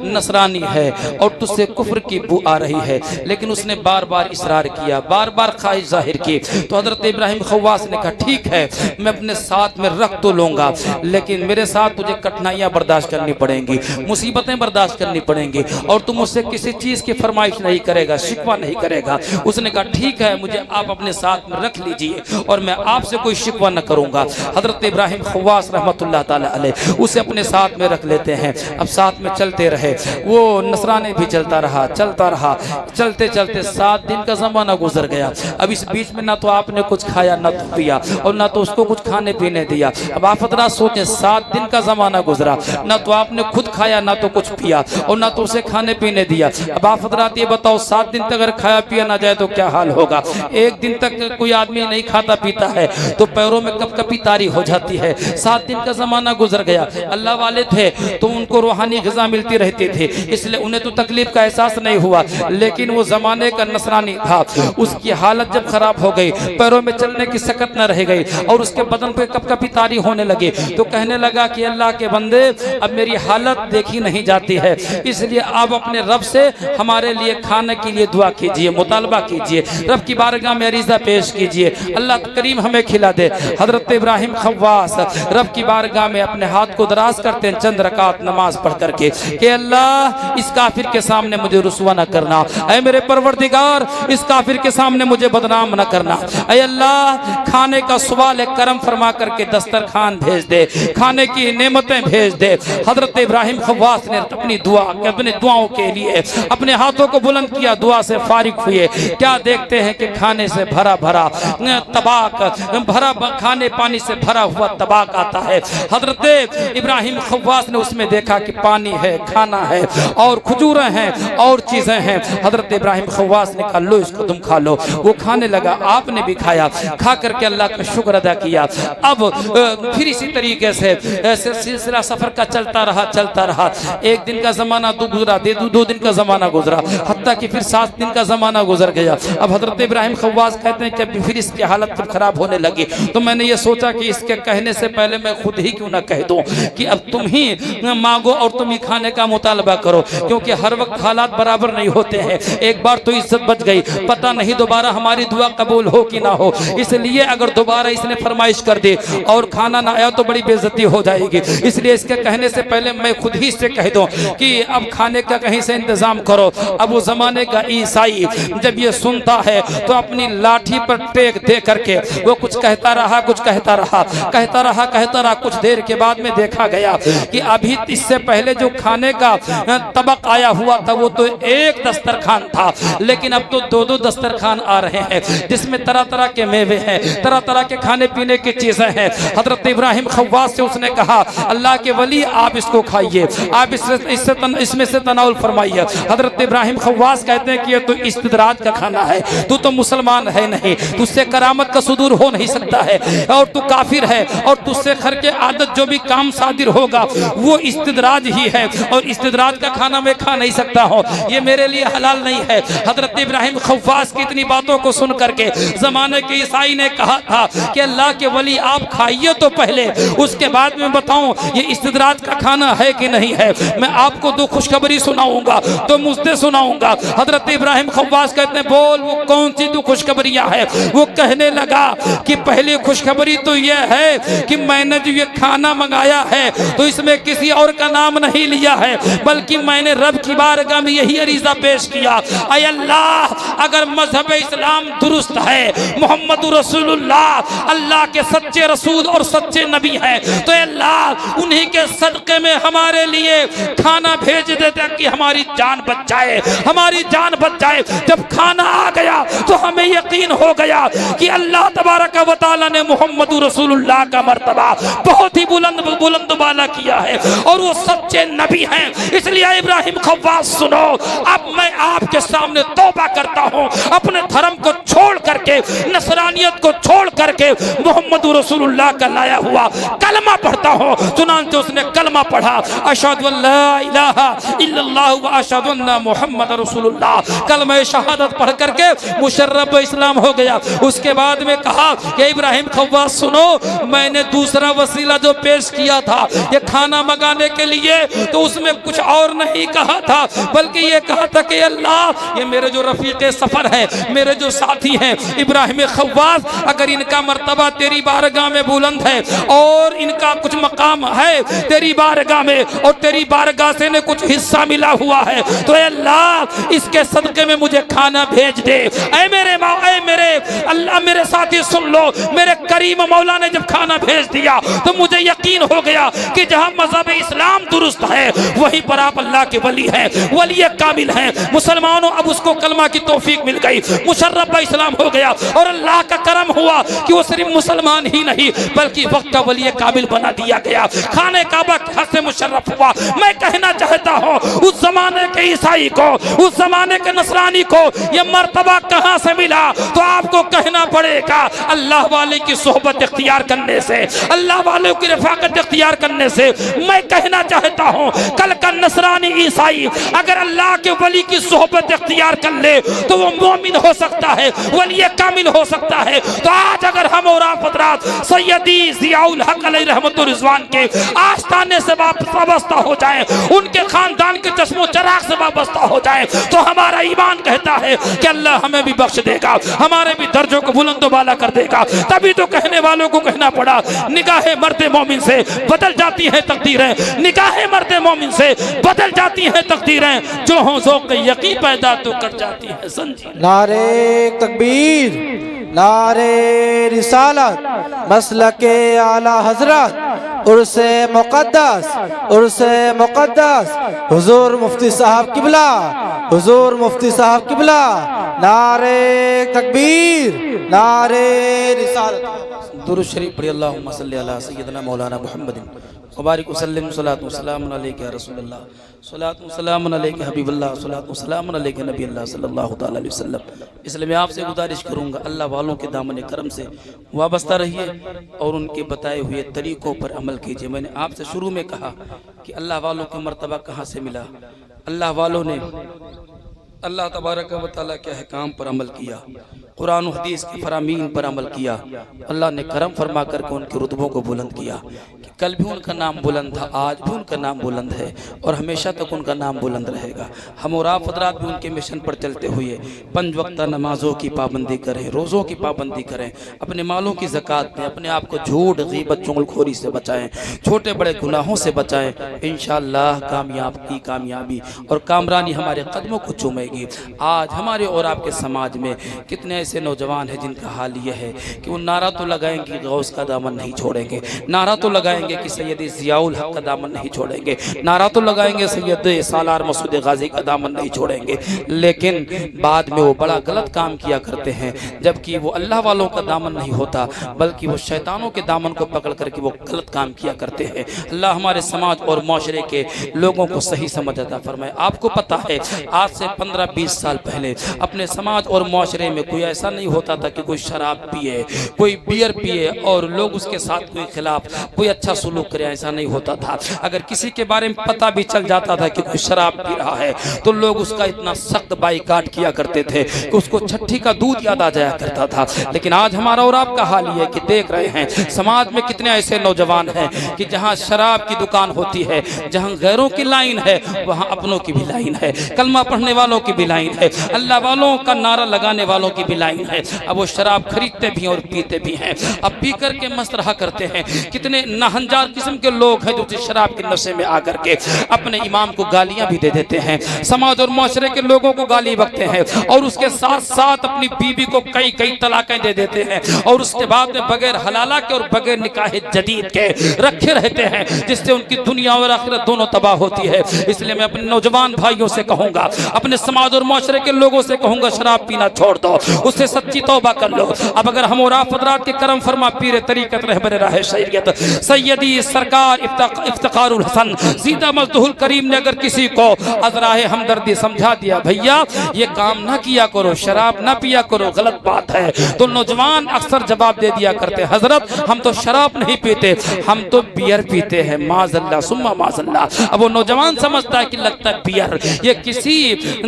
नसरानी है और तुझसे कुफ्र की बू आ रही है। लेकिन उसने बार बार इसरार किया, बार बार ख्वाहिश जाहिर की। तो हज़रत इब्राहिम खव्वास ने कहा ठीक है, मैं अपने साथ में रख तो लूँगा, लेकिन मेरे साथ तुझे कठिनाइयाँ बर्दाश्त करनी पड़ेंगी, मुसीबतें बर्दाश्त करनी पड़ेंगी, और तुम मुझसे किसी चीज़ की फरमाइश नहीं करेगा, शिकवा नहीं करेगा। उसने कहा ठीक है, मुझे आप अपने साथ में रख लीजिए और मैं आपसे कोई शिकवा न करूँगा। हज़रत इब्राहिम खव्वास रहमतुल्लाह ताला अलैह उसे अपने साथ में रख लेते हैं। अब साथ में चलते रहे, वो नसरानी भी चलता रहा, चलता रहा, चलते चलते 7 दिन का ज़माना गुजर गया। अब इस बीच में ना तो आपने कुछ खाया, ना तो पिया, और ना तो उसको कुछ खाने पीने दिया। अब आप हज़रात सोचें, 7 दिन का ज़माना गुजरा, ना तो आपने खुद खाया, ना तो कुछ पिया, और ना तो उसे खाने पीने दिया। अब आप हज़रात ये बताओ, 7 दिन तक अगर खाया पिया ना जाए तो क्या हाल होगा। 1 दिन तक कोई आदमी नहीं खाता पीता है तो पैरों में कपकपी तारी हो जाती है। 7 दिन का ज़माना गुजर गया। अल्लाह वाले थे तो उनको रूहानी ग़िज़ा मिलती रहती थी, इसलिए उन्हें तो तकलीफ का एहसास नहीं हुआ। लेकिन वो ज़माने का नसरानी था, उसकी हालत जब खराब हो गई, पैरों में चलने की सकत न रह गई और उसके बदन पे कपकपी तारी होने लगी, तो कहने लगा कि अल्लाह के बंदे, अब मेरी हालत देखी नहीं जाती है, इसलिए आप अपने रब से हमारे लिए खाने के लिए दुआ कीजिए, मुतालबा कीजिए, रब की बारगाह में अरीज़ा पेश कीजिए, अल्लाह करीम हमें खिला दे। हज़रत इब्राहिम खव्वास रब की बारगाह में अपने हाथ को दराज करते हैं, चंद रकात नमाज पढ़ करके, कि अल्लाह इस काफिर के सामने मुझे रुसवा न करना, ऐ मेरे परवरदिगार इस काफिर के सामने मुझे बदनाम न करना, ऐ अल्लाह खाने का सवाल करम फरमा करके दस्तरखान भेज दे, खाने की नेमतें भेज दे। हज़रत इब्राहिम खव्वास ने अपनी दुआओं के लिए अपने हाथों को बुलंद किया, दुआ से फारिग हुए, क्या देखते हैं कि खाने से भरा भरा तबाक, खाने पानी से भरा हुआ तबाक आता है। हज़रत इब्राहिम खव्वास ने उसमें देखा कि पानी है, खाना है और खजूरें हैं और चीज़ें हैं। हज़रत इब्राहिम खव्वास ने कहा लो इसको तुम खा लो। वो खाने लगा, आपने भी खाया, खा करके अल्लाह का शुक्र अदा किया। अब फिर इसी तरीके से सिलसिला सफ़र का चलता रहा। 1 दिन का ज़माना गुजरा, 2 दिन का ज़माना गुजरा, हत्ता कि फिर 7 दिन का ज़माना गुजर गया। अब हज़रत इब्राहिम खव्वास कहते हैं कि फिर इसकी हालत जब खराब होने लगी तो मैंने ये सोचा कि इसके कहने से पहले मैं खुद ही क्यों ना कह दूं कि अब तुम ही मांगो और तुम ही खाने का मुतालबा करो, क्योंकि हर वक्त हालात बराबर नहीं होते हैं। एक बार तो इज्जत बच गई, पता नहीं दोबारा हमारी दुआ कबूल हो कि ना हो, इसलिए अगर दोबारा इसने फरमाइश कर दी और खाना ना आया तो बड़ी बेइज्जती हो जाएगी, इसलिए इसके कहने से पहले मैं खुद ही इससे कह दूं कि अब खाने का कहीं से इंतजाम करो। अब वो जमाने का ईसाई जब ये सुनता है तो अपनी लाठी पर टेक दे करके वो कुछ कहता रहा, कुछ देर के बाद में देखा गया कि अभी इससे पहले जो खाने का तबक आया हुआ था वो तो एक दस्तरखान था, लेकिन अब तो 2-2 दस्तरखान आ रहे हैं जिसमें तरह तरह के मेवे हैं, तरह तरह के खाने पीने की चीजें हैं। हजरत इब्राहिम खव्वास से उसने कहा अल्लाह के वली आप इसको खाइए, आप इसमें से तनाउल फरमाइए। हजरत इब्राहिम खव्वास कहते हैं कि ये तो इस्तिदराज का खाना है, तू तो मुसलमान है नहीं, तुझसे करामत का सुदूर हो नहीं सकता है और तू काफिर है और तुझसे खर के आदत जो भी काम सादिर होगा वो इस्तिदराज ही है और इस्तिदराज का खाना मैं खा नहीं सकता हूँ, ये मेरे लिए हलाल नहीं है। हजरत इब्राहिम खव्वास की इतनी बातों को सुन करके जमाने के ईसाई ने कहा था कि अल्लाह के वली आप खाइए तो पहले, उसके बाद में बताऊं ये इस्तिदराज का खाना है कि नहीं है। मैं आपको 2 खुशखबरी सुनाऊंगा तो मुझसे सुनाऊंगा। हजरत इब्राहिम खव्वास कहते हैं बोल वो कौन सी 2 खुशखबरियां है। वो कहने लगा कि पहली खुशखबरी तो यह है कि मैंने जो ये खाना मंगाया है तो इसमें किसी और का नाम नहीं लिया है, बल्कि मैंने रब की बारगाह में यही अरीजा पेश किया, ऐ अल्लाह अगर मजहब इस्लाम दुरुस्त है, मोहम्मद रसूलुल्लाह अल्लाह के सच्चे रसूल और सच्चे नबी हैं, तो अल्लाह उन्हीं के सदक़े में हमारे लिए खाना भेज देते कि हमारी जान बच जाए, हमारी जान बच जाए। जब खाना आ गया तो हमें यकीन हो गया कि अल्लाह तबारक व तआला ने मोहम्मद रसूलुल्लाह का मर्तबा बहुत ही बुलंद वाला किया है और वो सच्चे नबी हैं। इसलिए इब्राहिम खव्वास सुनो, अब मैं आपके सामने तौबा करता हूँ, अपने धर्म को छोड़ करके, नसरानियत को छोड़ करके मोहम्मद रसूलुल्लाह का लाया हुआ कलमा पढ़ता हूँ। चुनांचे उसने कलमा पढ़ा, अशहदु अल्ला इलाहा इल्लल्लाह व अशहदु अन्ना मुहम्मद रसूलुल्लाह। कलमा शहादत पढ़ करके मुशर्रफ इस्लाम हो गया। उसके बाद में कहा कि इब्राहिम खव्वास सुनो, मैंने दूसरा वसीला जो पेश किया था ये खाना मंगाने के लिए, तो उसमें कुछ और नहीं कहा था, बल्कि ये कहा था कि अल्लाह ये मेरे जो रफीक सफर है, मेरे जो साथी हैं इब्राहिम खव्वास, अगर इनका मर्तबा तेरी बारगाह में बुलंद है और इनका कुछ मकाम है तेरी बारगाह में और तेरी बारगाह से ने कुछ हिस्सा मिला हुआ है, तो अल्लाह इसके सदके में मुझे खाना भेज दे। ऐ मेरे माँ, ऐ मेरे अल्लाह, मेरे साथी सुन लो, मेरे करीम मौला ने जब खाना भेज दिया तो मुझे यकीन हो गया कि जहां मजहब इस्लाम दुरुस्त है वहीं पर आप अल्लाह के वली हैं, वली कामिल हैं। मुसलमानों, अब उसको कलमा की तौफीक मिल गई, मुशर्रफ इस्लाम हो गया और अल्लाह का करम हुआ कि वो सिर्फ मुसलमान ही नहीं बल्कि वक्त का वली कामिल बना दिया गया, खाने काबा के हक से मुशर्रफ हुआ। मैं कहना चाहता हूँ उस जमाने के ईसाई को, उस जमाने के नसरानी को यह मर्तबा कहाँ से मिला, तो आपको कहना पड़ेगा अल्लाह वाले की सोहबत इख्तियार करने से, अल्लाह वाले की रफाकत इख्तियार करने से। मैं कहना चाहता हूँ कल का नसरानी ईसाई अगर अल्लाह के वली की सोहबत इख्तियार कर ले तो वो मोमिन हो सकता है, वली कामिल हो सकता है। तो आज अगर हम और आप हज़रात सैयदी ज़ियाउल हक अलैहि रहमतुर रिज़वान के आस्थाने से वाबस्ता हो जाए, उनके खानदान के चश्मो चराग से वाबस्ता हो जाए, तो हमारा ईमान कहता है कि अल्लाह हमें भी बख्श देगा, हमारे भी दर्जों को बुलंद वाला कर देगा। तभी तो कहने वालों को कहना पड़ा, निगाहे मर्दे मोमिन से बदल जाती है तकदीरें, निगाहे मर्दे मोमिन से बदल जाती है तकदीरें, जो हो ज़ौक़ यकीन पैदा तो कर जाती है संजी। नारे तकबीर, नारे रिसालत, मसलके आला हजरत, उर्से मुक़द्दस, उर्से मुक़द्दस, हुजूर मुफ्ती साहब किबला, हुजूर मुफ्ती साहब किबला, नारे तकबीर, नारे रिसालत। दुरूद शरीफ पढ़िए, अल्लाहुम्मा सल्ली अला सय्यिदना मौलाना मुहम्मदिन वबारिक वसल्लिम, सलातु वस्सलामु अलैका या रसूलल्लाह, सलातु वस्सलामु अलैका हबीबल्लाह, सलातु वस्सलामु अलैका नबी अल्लाह सल्लल्लाहु तआला अलैहि वसल्लम। इसलिए मैं आपसे गुजारिश करूंगा अल्लाह वालों के दामन करम से वाबस्ता रहिए और उनके बताए हुए तरीक़ों पर अमल कीजिए। मैंने आपसे शुरू में कहा कि अल्लाह वालों का मर्तबा कहाँ से मिला। अल्लाह वालों ने अल्लाह तबारक व तआला के अहकाम पर अमल किया, कुरान और हदीस की फरामीन पर अमल किया। अल्लाह ने करम फरमा करके उनके रुतबों को बुलंद किया कि कल भी उनका नाम बुलंद था, आज भी उनका नाम बुलंद है और हमेशा तक उनका नाम बुलंद रहेगा। हम और आप हज़रात भी उनके मिशन पर चलते हुए 5 वक्त नमाजों की पाबंदी करें, रोज़ों की पाबंदी करें, अपने मालों की ज़कात दें, अपने आप को झूठ, गीबत, चुगलखोरी से बचाएं, छोटे बड़े गुनाहों से बचाएं। इंशाअल्लाह कामयाबी और कामरानी हमारे कदमों को चूमेगी। आज हमारे और आपके समाज में कितने ऐसे नौजवान हैं जिनका हाल यह है कि वो नारा तो लगाएंगे गौस का दामन नहीं छोड़ेंगे, नारा तो लगाएंगे कि सैयद ज़ियाउल हक का दामन नहीं छोड़ेंगे, नारा तो लगाएंगे सैयद सालार मसूद गाजी का दामन नहीं छोड़ेंगे, लेकिन बाद में वो बड़ा गलत काम किया करते हैं, जबकि वो अल्लाह वालों का दामन नहीं होता बल्कि वो शैतानों के दामन को पकड़ करके वो गलत काम किया करते हैं। अल्लाह हमारे समाज और माशरे के लोगों को सही समझ अता फरमाए। आपको पता है आज से 15-20 साल पहले अपने समाज और माशरे में कोई ऐसा नहीं होता था कि कोई शराब पिए, कोई बियर पिए और लोग उसके साथ कोई खिलाफ कोई अच्छा सुलूक करे, ऐसा नहीं होता था। अगर किसी के बारे में पता भी चल जाता था कि कोई शराब पी रहा है तो लोग उसका इतना सख्त बाइकाट किया करते थे कि उसको छठी का दूध याद आ जाया करता था। लेकिन आज हमारा और आपका हाल ये है कि देख रहे हैं समाज में कितने ऐसे नौजवान हैं कि जहाँ शराब की दुकान होती है, जहाँ गैरों की लाइन है, वहाँ अपनों की भी लाइन है, कलमा पढ़ने वालों की भी लाइन है, अल्लाह वालों का नारा लगाने वालों की भी लाइन है। अब वो शराब खरीदते भी और पीते भी हैं, अब पी करके मस्त रहा करते हैं। कितने नाहंजार किस्म के लोग हैं जो शराब के नशे में आकर के अपने इमाम को गालियां भी दे देते हैं। समाज और माशरे के लोगों को गाली बकते हैं और उसके साथ साथ अपनी बीवी को कई कई तलाकें दे देते हैं और उसके बाद में बगैर हलाला के और बगैर निकाह जदीद के रखे रहते हैं, जिससे उनकी दुनिया और आखिरत दोनों तबाह होती है। इसलिए मैं अपने नौजवान भाइयों से कहूंगा, अपने समाज और माशरे के लोगों से कहूंगा, शराब पीना छोड़ दो, उससे सच्ची तौबा कर लो। अब अगर हम और आप हज़रात के करम फरमा पीर तरीक़त रहबर राह शरीयत सैयदी सरकार इफ्तिखारुल हसन ज़ीदा मज़दहुल करीम ने अगर किसी को अज़राए हमदर्दी समझा दिया, भैया ये काम ना किया करो, शराब ना पिया करो, गलत बात है, तो नौजवान अक्सर जवाब दे दिया करते, हजरत हम तो शराब नहीं पीते, हम तो बियर पीते हैं, माज़अल्लाह सुम्मा माज़अल्लाह। अब वो नौजवान समझता है कि लगता है बियर ये किसी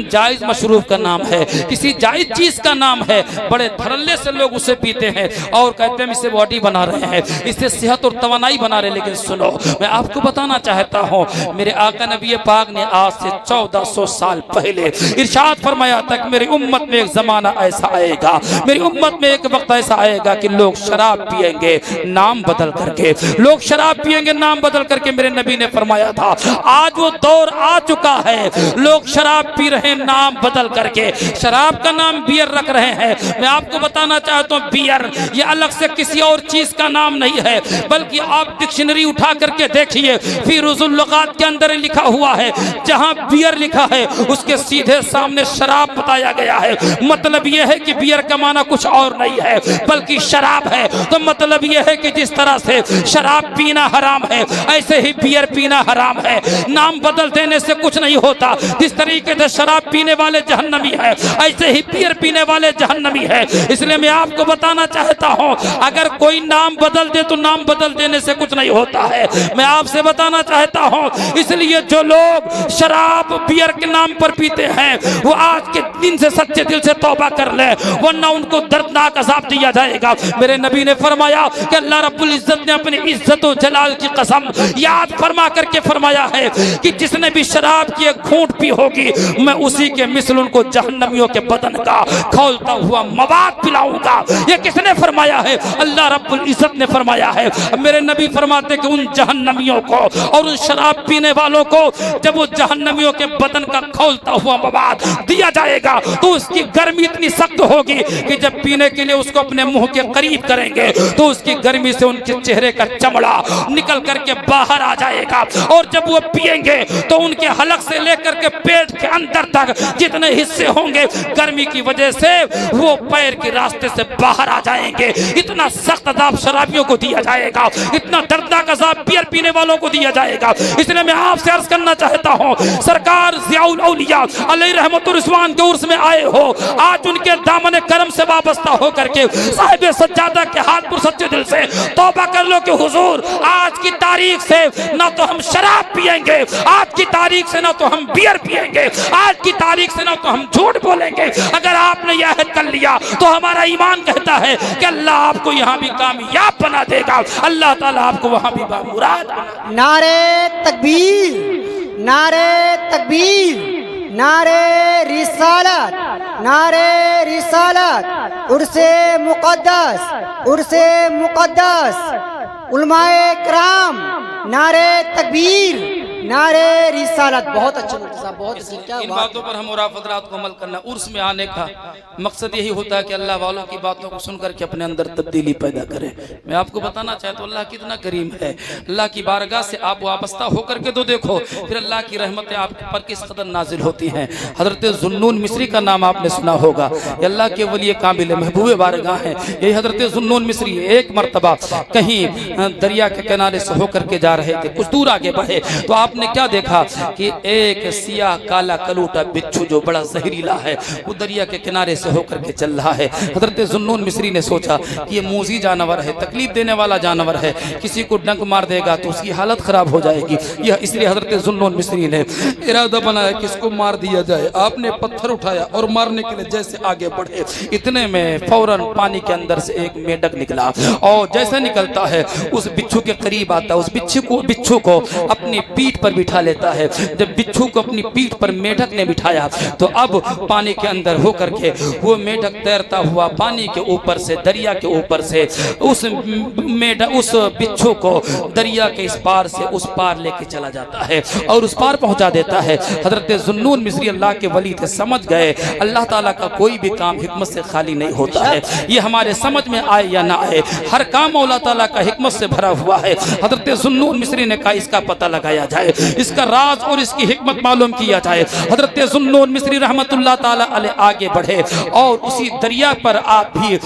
जायज मशरूब का नाम है, किसी जायज चीज का नाम है, बड़े धड़ल्ले से लोग उसे पीते हैं और कहते हैं इससे बॉडी बना रहे हैं, इससे सेहत और तवानाई बना रहे। लेकिन सुनो, मैं आपको बताना चाहता हूँ, मेरे आका नबी पाक ने आज से 1400 साल पहले इरशाद फरमाया था कि मेरी उम्मत में एक जमाना ऐसा आएगा, मेरी उम्मत में एक वक्त ऐसा आएगा कि लोग शराब पिएंगे नाम बदल करके, लोग शराब पिएंगे नाम बदल करके। मेरे नबी ने फरमाया था आज वो दौर आ चुका है, लोग शराब पी रहे हैं नाम बदल करके, शराब का नाम बियर रख रहे हैं। मैं आपको बताना चाहता हूँ बियर ये अलग से किसी और चीज का नाम नहीं है, बल्कि आप डिक्शनरी उठा करके देखिए, फिरोजुल लुगात के अंदर लिखा हुआ है, जहां बियर लिखा है उसके सीधे सामने शराब बताया गया है। मतलब यह है कि बियर का माना कुछ और नहीं है बल्कि शराब है। तो मतलब यह है कि जिस तरह से शराब पीना हराम है ऐसे ही बियर पीना हराम है, नाम बदल देने से कुछ नहीं होता। जिस तरीके से शराब पीने वाले जहन्नमी है ऐसे ही बियर पीने वाले जहन्नमी है। इसलिए मैं आपको बताना चाहता हूं, अगर कोई नाम बदल दे तो नाम बदल देने से कुछ नहीं होता है। मैं आपसे बताना चाहता हूं, इसलिए जो लोग शराब बियर के नाम पर पीते हैं वो आज के दिन से सच्चे दिल से तौबा कर ले, वरना उनको दर्दनाक अज़ाब दिया जाएगा। मेरे नबी ने फरमाया कि अल्लाह रब्बुल इज्जत ने अपनी इज्जत और जलाल की कसम याद फरमा करके फरमाया है कि जिसने भी शराब की एक घूंट पी होगी मैं उसी के मिसल उनको जहन्नमियों के बदन का खौलता हुआ मवाद पिलाऊंगा। ये किसने फरमाया है? अल्लाह रब्बुल इज्जत ने फरमाया है। मेरे नबी फरमाते कि उन जहन्नमियों को और उन शराब पीने वालों को जब वो जहन्नमियों के बदन का खौलता हुआ मवाद दिया जाएगा तो उसकी गर्मी इतनी सख्त होगी कि जब पीने के लिए उसको अपने मुंह के करीब करेंगे तो उसकी गर्मी से उनके चेहरे का चमड़ा निकल करके बाहर आ जाएगा, और जब वो पिएंगे तो उनके हलक से लेकर के पेट के अंदर तक जितने हिस्से होंगे गर्मी की वजह से वो पैर के रास्ते से बाहर आ जाएंगे। इतना सख्त अज़ाब शराबियों को दिया जाएगा, इतना दर्दनाक अज़ाब बियर पीने वालों को दिया जाएगा। इसलिए मैं आपसे अर्ज करना चाहता हूँ, सरकार ज़ियाउल औलिया अलैहि रहमतुर रिज़वान के उर्स में आए हो, आज उनके दामन करम से वाबस्ता होकर के साहिब सज्जादा के हाथ पर सच्चे दिल से तौबा कर लो कि हुजूर आज की तारीख से ना तो हम शराब पिएंगे, आज की तारीख से ना तो हम बियर पिएंगे, आज की तारीख से ना तो हम झूठ बोलेंगे। अगर आपने यह अहद कर लिया तो हमारा ईमान कहता है कि अल्लाह आपको यहाँ भी कामयाब बना देगा, अल्लाह ताला आपको वहाँ भी बामुराद बना देगा। नारे तकबीर, नारे तकबीर, नारे रिसालत, नारे रिसालत, उर्से मुक़द्दस, उर्से मुक़द्दस, उलमाए किराम, नारे तकबीर, नारे रिसालत। बहुत अच्छे साहब, बहुत अच्छे। क्या इन बातों पर हम और आप हज़रात को अमल करना। उर्स में आने का मकसद यही होता है कि अल्लाह वालों की बातों को सुन करके अपने अंदर तब्दीली पैदा करें। मैं आपको बताना चाहता हूँ अल्लाह कितना करीम है। अल्लाह की बारगाह से आप वाबस्ता होकर के तो देखो, फिर अल्लाह की रहमतें आप पर किस कदर नाजिल होती हैं। हज़रत ज़ुन्नून मिस्री का नाम आपने सुना होगा, ये अल्लाह के वली काबिल महबूब बारगाह है। यही हज़रत ज़ुन्नून मिस्री एक मरतबा कहीं दरिया के किनारे से होकर के जा रहे थे, कुछ दूर आगे बढ़े तो आपने क्या देखा कि एक सियाह काला कलूटा बिच्छू जो बड़ा जहरीला है वो दरिया के किनारे से होकर के चल रहा है। हज़रत ज़ुन्नून मिस्री ने सोचा कि ये मूजी जानवर है, तकलीफ देने वाला जानवर है, किसी को डंक मार देगा तो उसकी हालत खराब हो जाएगी। यह इसलिए हज़रत ज़ुन्नून मिस्री ने इरादा बनाया कि इसको मार दिया जाए। आपने पत्थर उठाया और मारने के लिए जैसे आगे बढ़े, इतने में फौरन पानी के अंदर से एक मेंढक निकला और जैसे निकलता है उस बिच्छू के करीब आता है, उस बिच्छू को अपनी पीठ पर बिठा लेता है। जब बिच्छू को अपनी पीठ पर मेढक ने बिठाया तो अब पानी के अंदर होकर के वो मेढक तैरता हुआ पानी के ऊपर से, दरिया के ऊपर से उस बिच्छू को दरिया के इस पार से उस पार लेके चला जाता है और उस पार पहुंचा देता है। हजरत जुन्नून मिस्री अल्लाह के वली थे, समझ गए अल्लाह ताला का कोई भी काम हिकमत से खाली नहीं होता है। ये हमारे समझ में आए या ना आए, हर काम मौला ताला का हिकमत से भरा हुआ है। हजरत जुन्नून मिस्री ने कहा इसका पता लगाया जाए, इसका राज और इसकी हिकमत मालूम किया जाए। हजरत जुन्नून मिस्री रहमतुल्लाह ताला अलैह आगे बढ़े और उसी दरिया पर आप भी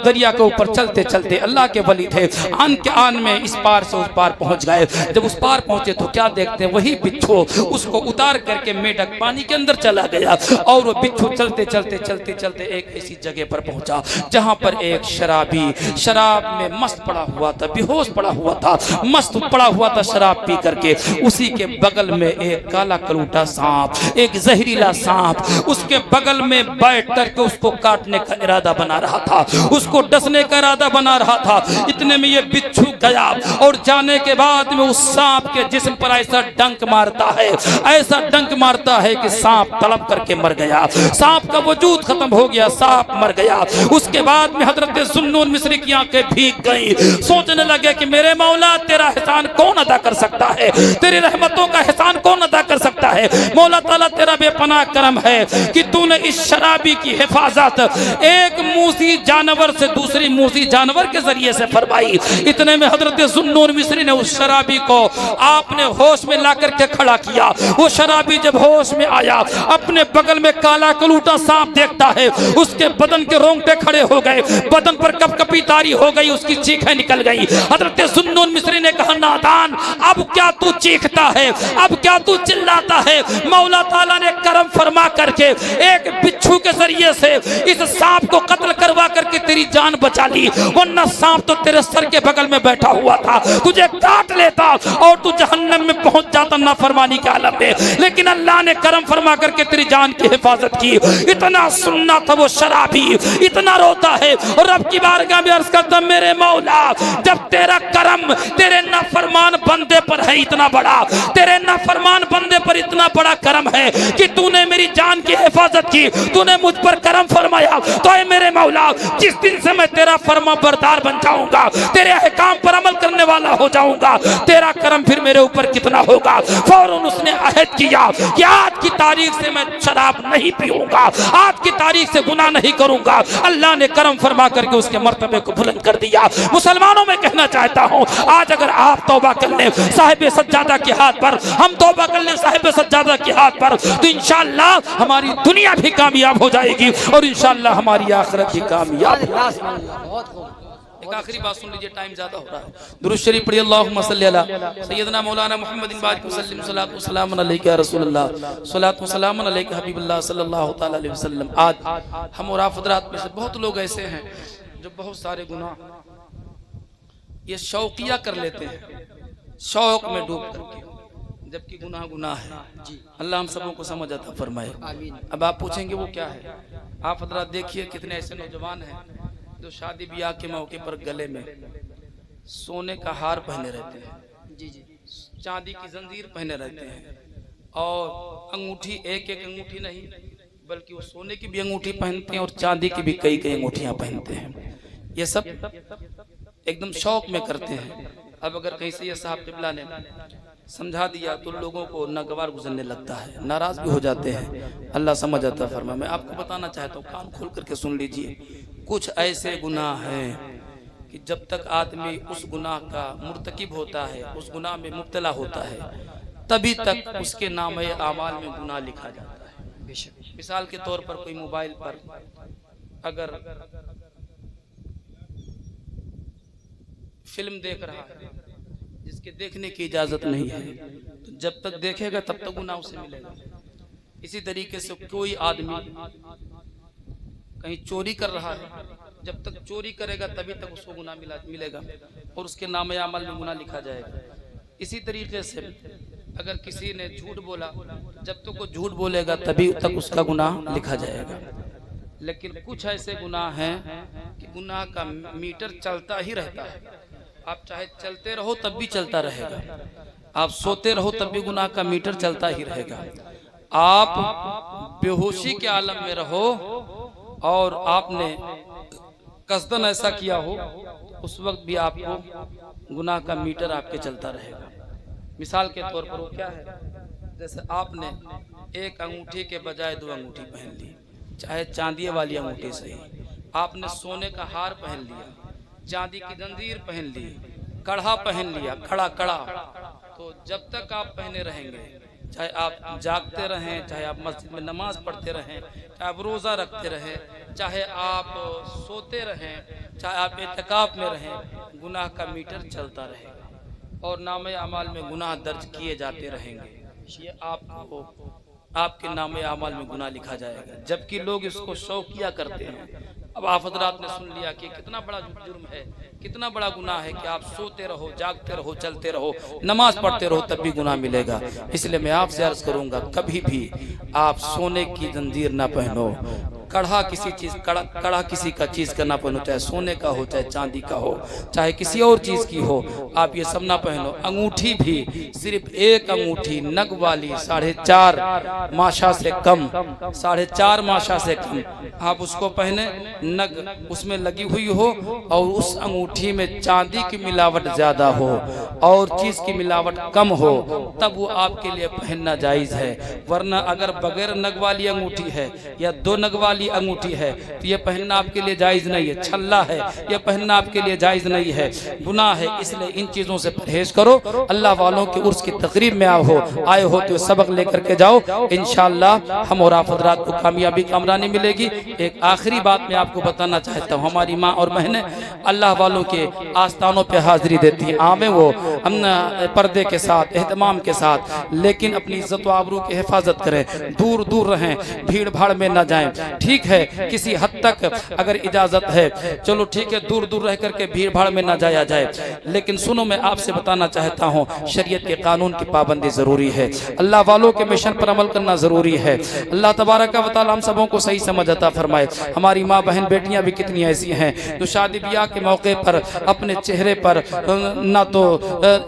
दरिया के ऊपर चलते चलते, अल्लाह के वली थे, आन के आन में इस पार से उस पार पहुंच गए। जब उस पार पहुंचे तो क्या देखते हैं, वही बिच्छू उसको उतार करके मेढक पानी के अंदर चला गया और वो बिच्छू चलते चलते चलते चलते एक ऐसी जगह पर पहुंचा जहां पर एक शराबी शराब में मस्त पड़ा हुआ था, बेहोश पड़ा हुआ था, मस्त पड़ा हुआ था शराब पी करके। उसी के बगल में एक काला कलूटा सांप, एक जहरीला सांप उसके बगल में बैठ करके उसको काटने का इरादा बना रहा था, उसको डसने का इरादा बना रहा था। इतने में ये बिच्छू गया और जाने के बाद में उस सांप के जिस्म पर ऐसा डंक मारता है, ऐसा डंक मारता है कि सांप तड़प करके मर गया, सांप का वजूद खत्म हो गया, सांप मर गया। उसके बाद में हजरत जुन्नून मिस्री की आंखें भीग गई, सोचने लगे कि मेरे मौला तेरा एहसान कौन अदा कर सकता है, तेरी रहमतों का एहसान कौन अदा कर सकता है। मौला ताला तेरा बेपनाह करम है कि तूने इस शराबी की हिफाजत एक मूसी जानवर से दूसरी मूसी जानवर के जरिए से फरमाई। इतने में हजरत जुन्नून मिस्री ने उस शराबी को आपने होश में ला करके खड़ा किया। वो शराबी जब होश में आया अपने बगल में काला कलूटा सांप देखता है, उसके बदन के रोंगटे खड़े हो गए, बदन पर कपकपी तारी हो गई, उसकी चीखें निकल गई। हजरत जुन्नून मिस्री ने कहा नादान, अब क्या तू चीखता है, अब क्या तू चिल्लाता है। मौला ताला ने करम फरमा करके एक बिच्छू के जरिए से इस सांप को कत्ल करवा करके तेरी जान बचा ली, वरना सांप तो तेरे सर के बगल में बैठा हुआ था, तुझे काट लेता और तू जहन्नम में पहुंच जाता नाफरमानी के आलम में। लेकिन अल्लाह ने करम फरमा करके तेरी जान की हिफाजत की। इतना सुनना था वो शराबी, इतना रोता है और रब की बारगाह में अर्ज करता मेरे मौला, जब तेरा करम तेरे नाफरमान बंदे पर है इतना बड़ा, तेरे नाफरमान बंदे पर इतना बड़ा करम है कि तूने मेरी जान की हिफाजत की, तूने मुझ पर करम फरमाया, तो है मेरे मौला जिस दिन से मैं तेरा फरमा बरदार बन जाऊंगा, तेरे अहकाम पर अमल करने वाला हो जाऊंगा, तेरा करम फिर मेरे ऊपर कितना होगा। फौरन उसने अहद किया कि आज की तारीख से मैं शराब नहीं पीऊंगा, आज की तारीख से गुनाह नहीं करूंगा। अल्लाह ने करम फरमा करके उसके मर्तबे को बुलंद कर दिया। मुसलमानों में कहना चाहता हूं, आज अगर आप तौबा कर ले साहिब सज्जादा के हाथ पर, हम तौबा कर ले साहिब सज्जादा के हाथ पर, तो इंशाअल्लाह हमारी दुनिया भी कामयाब हो जाएगी और इंशाअल्लाह हमारी आखिरत भी कामयाब। एक आखिरी बात सुन लीजिए, टाइम ज्यादा हो रहा है। दुरूद शरीफ पढ़िए, अल्लाहुम्मा सल्ली अला सय्यदना मौलाना मुहम्मदिन बारिक वसल्लम, सल्लल्लाहु अलैहि वसल्लम अलैका रसूलुल्लाह, सल्लल्लाहु वसल्लम अलैका हबीबुल्लाह सल्लल्लाहु तआला अलैहि वसल्लम। आज हम और आप हजरात में से बहुत लोग ऐसे हैं जो बहुत सारे गुनाह ये शौकिया कर लेते हैं, शौक में डूब करके, जबकि गुनाह गुनाह है। अल्लाह हम सबों को समझ आता फरमाए। अब आप पूछेंगे वो क्या है। आप हजरात देखिए कितने ऐसे नौजवान हैं जो शादी ब्याह के मौके पर गले में सोने का हार पहने रहते हैं, चांदी की जंजीर पहने रहते हैं और अंगूठी, एक एक अंगूठी नहीं बल्कि वो सोने की भी अंगूठी पहनते हैं और चांदी की भी कई कई अंगूठियां पहनते हैं। ये सब एकदम शौक में करते हैं। अब अगर कहीं से ये साहब क़िबला ने समझा दिया तो लोगों को नागवार गुजरने लगता है, नाराज भी हो जाते हैं। अल्लाह समझ आता फरमा। मैं आपको बताना चाहता हूँ, कान खोल करके सुन लीजिए, कुछ ऐसे गुनाह हैं कि जब तक आदमी उस गुनाह का मुर्तकिब होता है, उस गुनाह में मुब्तला होता है, तभी तक उसके नाम आमाल में गुनाह लिखा जाता है। मिसाल के तौर पर कोई मोबाइल पर अगर फिल्म देख रहा है जिसके देखने की इजाजत नहीं है, तो जब तक देखेगा तब तक गुनाह उसे मिलेगा। इसी तरीके से कोई आदमी कहीं चोरी कर रहा है, जब तक चोरी करेगा तभी तक उसको गुनाह मिलेगा और उसके नाम अमल में गुनाह लिखा जाएगा। इसी तरीके से अगर किसी ने झूठ बोला, जब तक वो झूठ बोलेगा तभी तक उसका गुनाह लिखा जाएगा। लेकिन कुछ ऐसे गुनाह हैं कि गुनाह का मीटर चलता ही रहता है, आप चाहे चलते रहो तब भी चलता रहेगा। आप सोते रहो तब भी गुनाह का मीटर चलता ही रहेगा। आप बेहोशी के आलम में रहो और आपने कसदन ऐसा किया हो, उस वक्त भी आपको गुनाह का मीटर आपके चलता रहेगा। मिसाल के तौर पर वो क्या है, जैसे आपने एक अंगूठी के बजाय 2 अंगूठी पहन ली, चाहे चांदी वाली अंगूठी सही, आपने सोने का हार पहन लिया, चांदी की जंजीर पहन ली, कड़ा पहन लिया, कड़ा, तो जब तक आप पहने रहेंगे, चाहे आप जागते रहें, चाहे आप मस्जिद में नमाज पढ़ते रहें, चाहे आप रोज़ा रखते रहें, चाहे आप सोते रहें, चाहे आप इत्तिकाफ में रहें, गुनाह का मीटर चलता रहेगा और नामे अमाल में गुनाह दर्ज किए जाते रहेंगे। ये आपको आपके नामे अमाल में गुनाह लिखा जाएगा, जबकि लोग इसको शौकिया करते हैं। अब आप हजरात ने सुन लिया कि कितना बड़ा जुर्म है, कितना बड़ा गुनाह है कि आप सोते रहो, जागते रहो, चलते रहो, नमाज पढ़ते रहो, तब भी गुनाह मिलेगा। इसलिए मैं आपसे अर्ज करूंगा, कभी भी आप सोने की जंजीर ना पहनो, कड़ा किसी चीज कड़ा किसी का चीज का ना पहनो, चाहे सोने का हो, चाहे चांदी का हो, चाहे किसी और चीज की हो, आप ये सब ना पहनो। अंगूठी भी सिर्फ एक अंगूठी नग वाली 4.5 माशा से कम, 4.5 माशा से कम आप उसको पहने, नग उसमें लगी हुई हो और उस अंगूठी में चांदी की मिलावट ज्यादा हो और चीज की मिलावट कम हो, तब वो आपके लिए पहनना जायज है। वरना अगर बगैर नग वाली अंगूठी है या 2 नग वाली अंगूठी है तो ये पहनना आपके लिए जायज नहीं है, छल्ला है, ये पहनना आपके लिए जायज नहीं है, गुनाह है। इसलिए इन चीजों से परहेज करो। अल्लाह वालों के उर्स की तकरीब में आए हो तो सबक लेकर के जाओ, इंशाअल्लाह हम और आप हजरात को कामयाबी कामरानी मिलेगी। एक आखिरी बात मैं आपको बताना चाहता हूँ, हमारी माँ और बहनें अल्लाह वालों के आस्थानों पे हाजिरी देती हैं, आमे वो हम पर्दे के साथ, एहतमाम के साथ, लेकिन अपनी इज्जत व आबरू की हिफाजत करें, दूर दूर रहें, भीड़ भाड़ में न जाएं। ठीक है, किसी हद तक अगर इजाजत है, चलो ठीक है, दूर दूर रह करके भीड़ भाड़ में न जाया जाए, लेकिन सुनो मैं आपसे बताना चाहता हूँ, शरीयत के कानून की पाबंदी जरूरी है, अल्लाह वालों के मिशन पर अमल करना जरूरी है। अल्लाह तबारक व तआला हम सबों को सही समझ अता फरमाए। हमारी माँ बहन बेटियां भी कितनी ऐसी हैं जो शादी ब्याह के मौके पर अपने चेहरे पर ना तो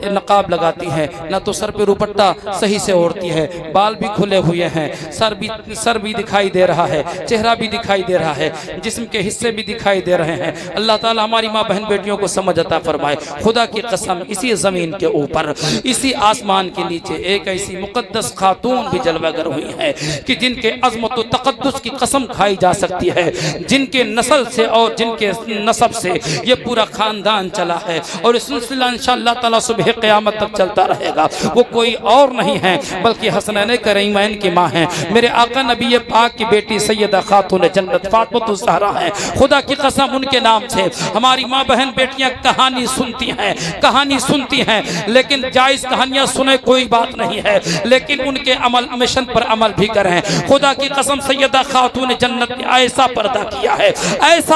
नकाब लगाती हैं, ना तो सर पे दुपट्टा सही से ओढ़ती है, बाल भी खुले हुए हैं, सर भी दिखाई दे रहा है, चेहरा भी दिखाई दे रहा है, जिस्म के हिस्से भी दिखाई दे रहे हैं। अल्लाह ताला हमारी माँ बहन बेटियों को समझ अता फरमाए। खुदा की कसम, इसी जमीन के ऊपर, इसी आसमान के नीचे एक ऐसी मुकद्दस खातून भी जलवागर हुई है कि जिनके अज़मत व तक़द्दुस की कसम खाई जा सकती है, जिनके नस्ल से और जिनके नसब से ये पूरा खानदान चला है और इस सिलसिला इंशाअल्लाह ताला सुबह क़यामत तक चलता रहेगा। वो कोई और नहीं है बल्कि हसनैन करीमैन की माँ है, मेरे आका नबी पाक की बेटी सैयदा खातून जन्नत फातिमा ज़हरा है। खुदा की कसम, उनके नाम से हमारी माँ बहन बेटियां कहानी सुनती हैं, लेकिन जायज कहानियां सुने कोई बात नहीं है, लेकिन उनके अमल मिशन पर अमल भी करें। खुदा की कसम, सैयदा खातून जन्नत ने ऐसा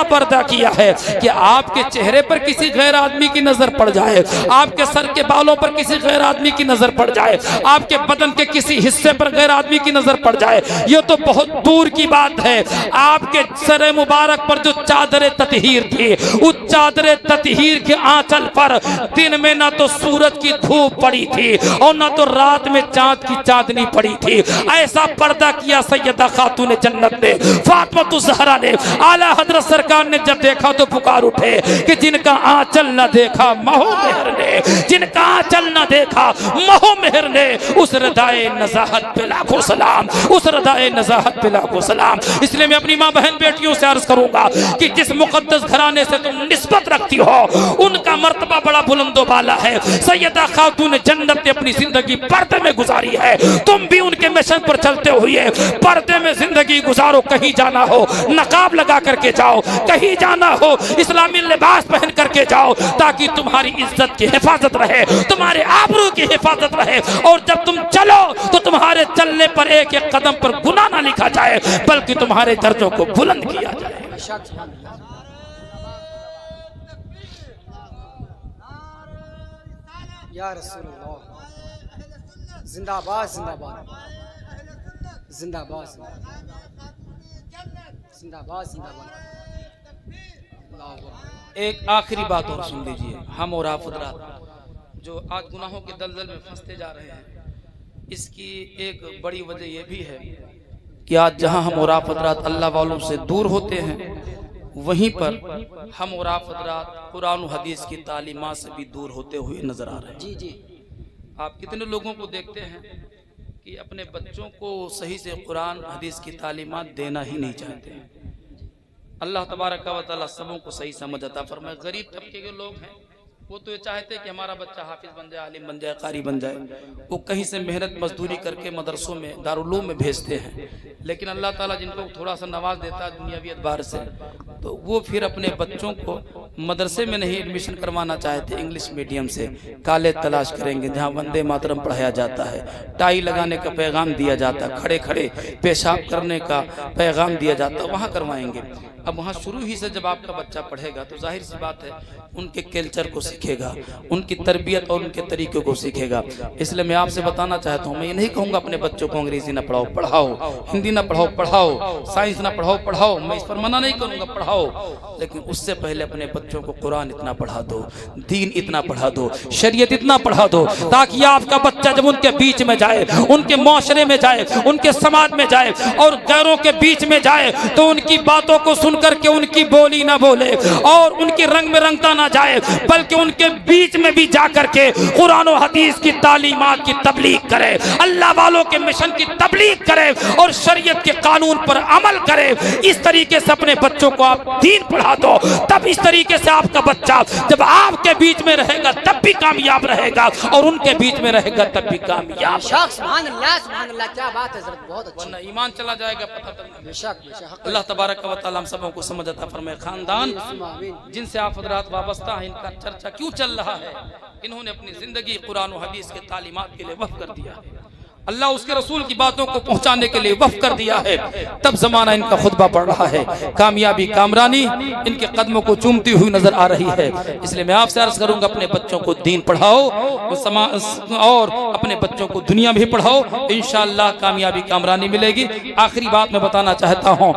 पर्दा किया है कि आपके चेहरे पर किसी गैर आदमी की नजर पड़ जाए, आपके सर के बालों पर किसी गैर आदमी की नजर पड़ जाए, आपके बदन के किसी हिस्से पर गैर आदमी की नजर पड़ जाए, ये तो बहुत दूर की बात है। आपके सर मुबारक पर जो चादर ततहीर थी, उस चादर ततहीर के आंचल पर दिन में ना तो सूरज की धूप पड़ी थी और ना तो रात में चांद की चांदनी पड़ी थी। ऐसा पर्दा किया सैयदा खातून जन्नत ने, फातिमा ज़हरा ने। आला हजरत सरकार ने जब देखा तो पुकार उठे कि जिनका आंचल न देखा महो मेहर ने, जिनका आंचल न देखा महो मेहर ने, उस रदाए नज़ाहत पे लाखों सलाम, उस रदाए नज़ाहत पे लाखों सलाम। इसलिए मैं अपनी माँ बहन बेटियों से अर्ज करूंगा कि जिस मुकद्दस घराने से तुम निस्बत रखती हो, उनका मर्तबा बड़ा बुलंदो बाला है। सैयदा खातून जन्नत ने अपनी जिंदगी पर्दे में गुजारी है, तुम भी उनके मिशन पर चलते हुए पर्दे में जिंदगी गुजारो। कहीं जाना हो नकाब लगा करके जाओ, कहीं जाना हो इस्लामी लिबास पहन करके जाओ, ताकि तुम्हारी इज्जत की हिफाजत रहे, तुम्हारे आबरू की हिफाजत रहे, और जब तुम चलो तो तुम्हारे चलने पर एक एक कदम पर गुनाह ना लिखा जाए, बल्कि तुम्हारे दर्जों को बुलंद किया जाए। या रसूलुल्लाह, जिंदाबाद जिंदाबाद जिंदाबाद जिंदाबाद जिंदाबाद। एक आखिरी बात और सुन लीजिए, हम और आप हजरात जो आज गुनाहों के दलदल में फंसते जा रहे हैं, इसकी एक बड़ी वजह यह भी है कि आज जहां हम और आप हजरात अल्लाह वालों से दूर होते हैं, वहीं पर हम और आप हजरात कुरान और हदीस की तालीमात से भी दूर होते हुए नजर आ रहे हैं। जी जी। आप कितने लोगों को देखते हैं कि अपने बच्चों को सही से कुरान हदीस की तालीमात देना ही नहीं चाहते। अल्लाह तबारक व तआला सबों को सही समझ अता फरमाए। गरीब तबके के लोग हैं, वो तो ये चाहते हैं कि हमारा बच्चा हाफिज बन जाए, आलिम बन जाए, कारी बन जाए। वो कहीं से मेहनत मजदूरी करके मदरसों में, दारुलूम में भेजते हैं। लेकिन अल्लाह ताला जिनको थोड़ा सा नवाज देता है दुनियावी एतबार से, तो वो फिर अपने बच्चों को मदरसे में नहीं एडमिशन करवाना चाहते, इंग्लिश मीडियम से कॉलेज तलाश करेंगे जहाँ वंदे मातरम पढ़ाया जाता है, टाई लगाने का पैगाम दिया जाता है, खड़े खड़े पेशाब करने का पैगाम दिया जाता है, वहाँ करवाएंगे। अब वहाँ शुरू ही से जब आपका बच्चा पढ़ेगा तो जाहिर सी बात है उनके कल्चर को सीखेगा, उनकी तरबियत और उनके तरीक़ों को सीखेगा। इसलिए मैं आपसे बताना चाहता हूँ, मैं ये नहीं कहूँगा अपने बच्चों को अंग्रेजी ना पढ़ाओ, पढ़ाओ, हिंदी ना पढ़ाओ, पढ़ाओ, साइंस ना पढ़ाओ, पढ़ाओ, मैं इस पर मना नहीं करूँगा, पढ़ाओ। लेकिन उससे पहले अपने बच्चों को कुरान इतना पढ़ा दो, दीन इतना पढ़ा दो, शरीयत इतना पढ़ा दो, ताकि आपका बच्चा जब उनके बीच में जाए, उनके माशरे में जाए, उनके समाज में जाए और गैरों के बीच में जाए, तो उनकी बातों को सुन करके उनकी बोली ना बोले और उनके रंग में रंगता ना जाए, बल्कि उनके बीच में भी जा करके कुरान और हदीस की तालीमात की तबलीग करे, अल्लाह वालों के मिशन की तबलीग करे और शरीयत के कानून पर अमल करे। इस तरीके से अपने बच्चों को आप दीन पढ़ा दो, तब इस तरीके से आपका बच्चा जब आपके बीच में रहेगा तब भी कामयाब रहेगा और उनके बीच में रहेगा तब भी कामयाब। सुभान अल्लाह, क्या बात है हज़रत, बहुत अच्छी। वरना ईमान चला जाएगा पता तक। बेशक अल्लाह तबारक व तआला हम सबों को समझ अता फरमाए। खानदान जिनसे आप हजरात वाबस्ता हैं, इनका चर्चा क्यों चल रहा है? इन्होंने अपनी जिंदगी कुरान और हदीस के तालीमात के लिए वक्फ कर दिया है, अल्लाह उसके रसूल की बातों को पहुंचाने के लिए वक्फ कर दिया है। तब जमाना इनका खुतबा पढ़ रहा है, कामयाबी कामरानी इनके कदमों को चूमती हुई नजर आ रही है। इसलिए मैं आपसे अर्ज करूंगा, अपने बच्चों को दीन पढ़ाओ और अपने बच्चों को दुनिया भी पढ़ाओ, इंशाअल्लाह कामयाबी कामरानी मिलेगी। आखिरी बात मैं बताना चाहता हूँ,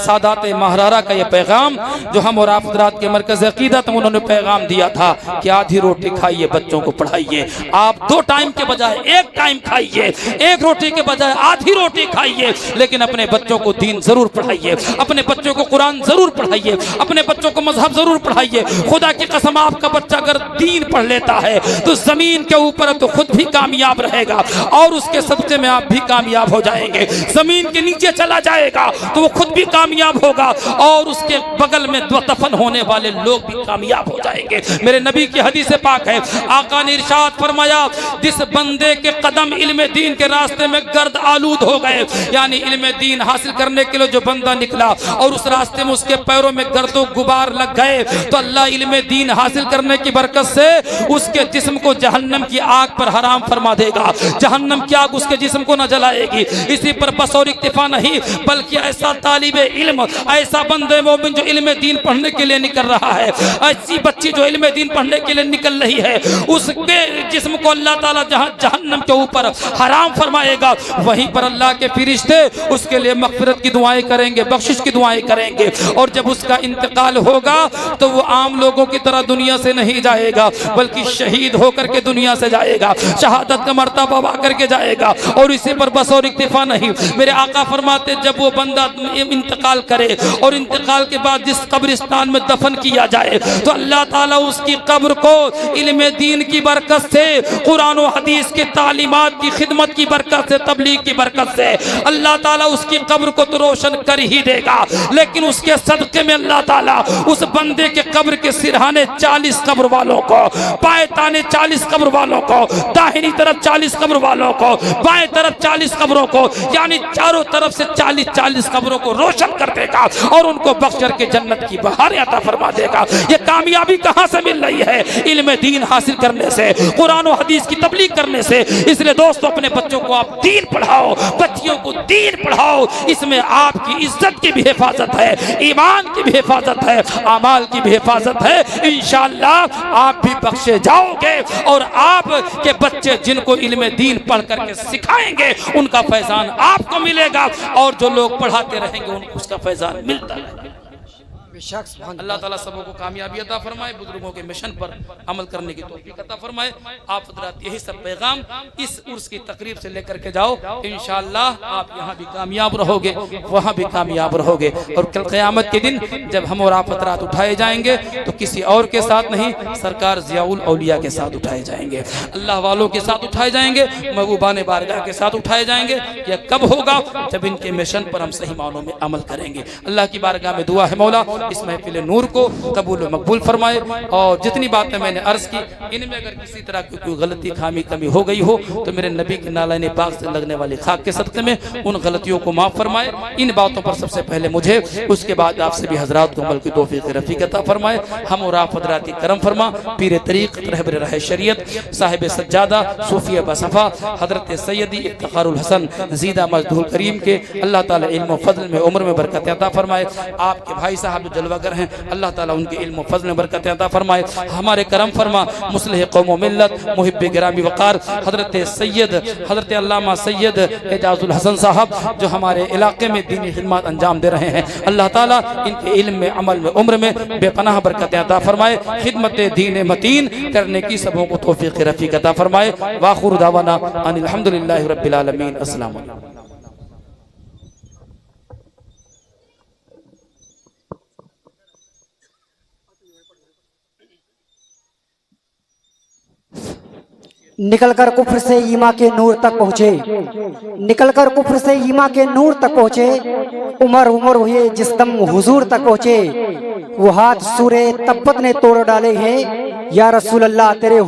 सादात महरारा का यह पैगाम जो हम और आप हज़रात के मरकज़ अक़ीदत में उन्होंने पैगाम दिया था कि आधी रोटी खाइए, बच्चों को पढ़ाइए। आप 2 टाइम के बजाय 1 टाइम खाइए, 1 रोटी के बजाय आधी रोटी खाइए, लेकिन अपने बच्चों को दीन जरूर पढ़ाइए, अपने बच्चों को कुरान जरूर पढ़ाइए, अपने बच्चों को मजहब जरूर पढ़ाइए। खुदा की कसम, आपका बच्चा अगर दीन पढ़ लेता है तो जमीन के ऊपर तो खुद भी कामयाब रहेगा और उसके सदक़े में आप भी कामयाब हो जाएंगे। जमीन के नीचे चला जाएगा तो वो खुद भी कामयाब होगा और उसके बगल में दफन होने वाले लोग भी कामयाब हो जाएंगे। मेरे नबी की हदीस पाक है, आका ने इरशाद फरमाया, जिस बंदे के कदम इल्म दीन के रास्ते में गर्द आलूद हो गए, यानी इल्म दीन हासिल करने के लिए जो बंदा निकला और उस रास्ते में उसके पैरों में गर्दो गुबार लग गए, तो अल्लाह इल्म दीन हासिल करने की बरकत से उसके जिस्म को जहन्नम की आग पर हराम फरमा देगा। जहन्नम की आग उसके जिस्म को न जलाएगी। इसी पर बस और इक्तिफा नहीं, बल्कि ऐसा तालिबे इल्म, ऐसा बंदे मोमिन जो इल्म दीन पढ़ने के लिए निकल रहा है, ऐसी बच्ची जो इल्म दीन पढ़ने के लिए निकल रही है, उसके जिस्म को अल्लाह ताला जहां जहन्नम के ऊपर हराम फरमाएगा, वहीं पर अल्लाह के फरिश्ते उसके लिए मग़फ़िरत की दुआएं करेंगे, बख्शिश की दुआएं करेंगे। और जब उसका इंतकाल होगा तो वो आम लोगों की तरह दुनिया से नहीं जाएगा, बल्कि शहीद होकर के दुनिया से जाएगा, शहादत का मर्तबा पा करके जाएगा। और इसी पर बस और इक्तिफा नहीं, मेरे आका फरमाते, जब वो बंदा इंतकाल करे और इंतकाल के बाद जिस कब्रिस्तान में दफन किया जाए, तो अल्लाह ताला उसकी कब्र को इल्म दीन की बरकत से, कुरान और हदीस के तालीमात की खिदमत की बरकत से, तबलीग की बरकत से अल्लाह ताला उसकी कब्र को तो रोशन कर ही देगा, लेकिन उसके सदक़े में अल्लाह ताला उस बंदे के कब्र के सिरहाने 40 कब्र वालों को, बाएं ताने 40 कब्र वालों को, दाहिनी तरफ 40 कब्र वालों को, बाएं तरफ 40 कब्रों को, यानी चारों तरफ से 40 कब्रों को रोशन कर देगा और उनको बख्श करके जन्नत की बहारें अता फरमा देगा। ये कामयाबी कहां से मिल रही है? इल्म दीन हासिल करने से, कुरान और हदीस की तबलीग करने से। इसलिए दोस्तों, अपने बच्चों को आप दीन पढ़ाओ, बच्चियों को दीन पढ़ाओ। इसमें आपकी इज्जत की भी हिफाजत है, ईमान की भी हिफाजत है, अमाल की भी हिफाजत है। इंशाअल्लाह आप भी बख्शे जाओगे और आपके बच्चे जिनको इल्म दीन पढ़ करके सिखाएंगे उनका फैजान आपको मिलेगा और जो लोग पढ़ाते रहेंगे उनको उसका फैजान मिलता रहेगा। बेशक सुभान अल्लाह ताला सबों को कामयाबी अता फरमाए, बुजुर्गों के मिशन पर अमल करने की तौफीक अता फरमाए। आप हजरात यही सब पैगाम इस उर्स की तकरीब से लेकर के जाओ, इंशाअल्लाह आप यहाँ भी कामयाब रहोगे, वहाँ भी कामयाब रहोगे। और कल क़यामत के दिन जब हम और आप हजरात उठाए जाएंगे तो किसी और के साथ नहीं, सरकार ज़ियाउल औलिया के साथ उठाए जाएंगे, अल्लाह वालों के साथ उठाए जाएंगे, महबूबान बारगाह के साथ उठाए जाएंगे। यह कब होगा? जब इनके मिशन पर हम सही मानों में अमल करेंगे। अल्लाह की बारगाह में दुआ है मौला इस महफिल नूर को कबूल व मकबूल फरमाए। और जितनी बातें मैंने अर्ज की, इनमें अगर किसी तरह की कोई गलती खामी कमी हो गई हो तो मेरे नबी के नालाने पाक से लगने वाली खाक के सदक़े में उन गलतियों को माफ़ फरमाए। इन बातों पर सबसे पहले मुझे, उसके बाद आपसे भी हजरात को अमल की तौफीक रफ़ीक अता फरमाए। हम और आप हजरात की करम फरमा, पीर तरीक़ रहबर राह शरीयत साहिब सज्जादा सूफी बसफ़ा हजरत सैयदी इफ्तिखारुल हसन ज़ीदा मजदूल करीम के अल्लाह ताला इल्म फज़ल में उम्र में बरकत अता फरमाए। आपके भाई साहब जो जलवागर हैं, अल्लाह ताला उनके इल्म फज़ल में बरकत अता फरमाए। हमारे करम फरमा मुस्लिह कौम मिल्लत मुहिब्बे गिरामी वक़ार हजरत सैयद हजरत अल्लामा सैयद एजाजुल हसन साहब जो हमारे इलाके में दीनी खिदमत अंजाम दे रहे हैं, अल्लाह ताला इनके इल्म में अमल में उम्र में बेपनाह बरकत अता फरमाए। खिदमत दीन मतीन करने की सबों को तौफीक रफ़ीक अता फरमाए। वाखिर दावाना अनिल हम्दुलिल्लाहि रब्बिल आलमीन। अस्सलाम वालेकुम। निकलकर कुफ्र से ईमा के नूर तक पहुँचे, निकलकर कुफ्र से ईमा के नूर तक पहुँचे, उमर उमर हुए जिस दम हुजूर तक पहुँचे। वो हाथ सूरे तब्बत ने तोड़ डाले हैं, या रसूल अल्लाह तेरे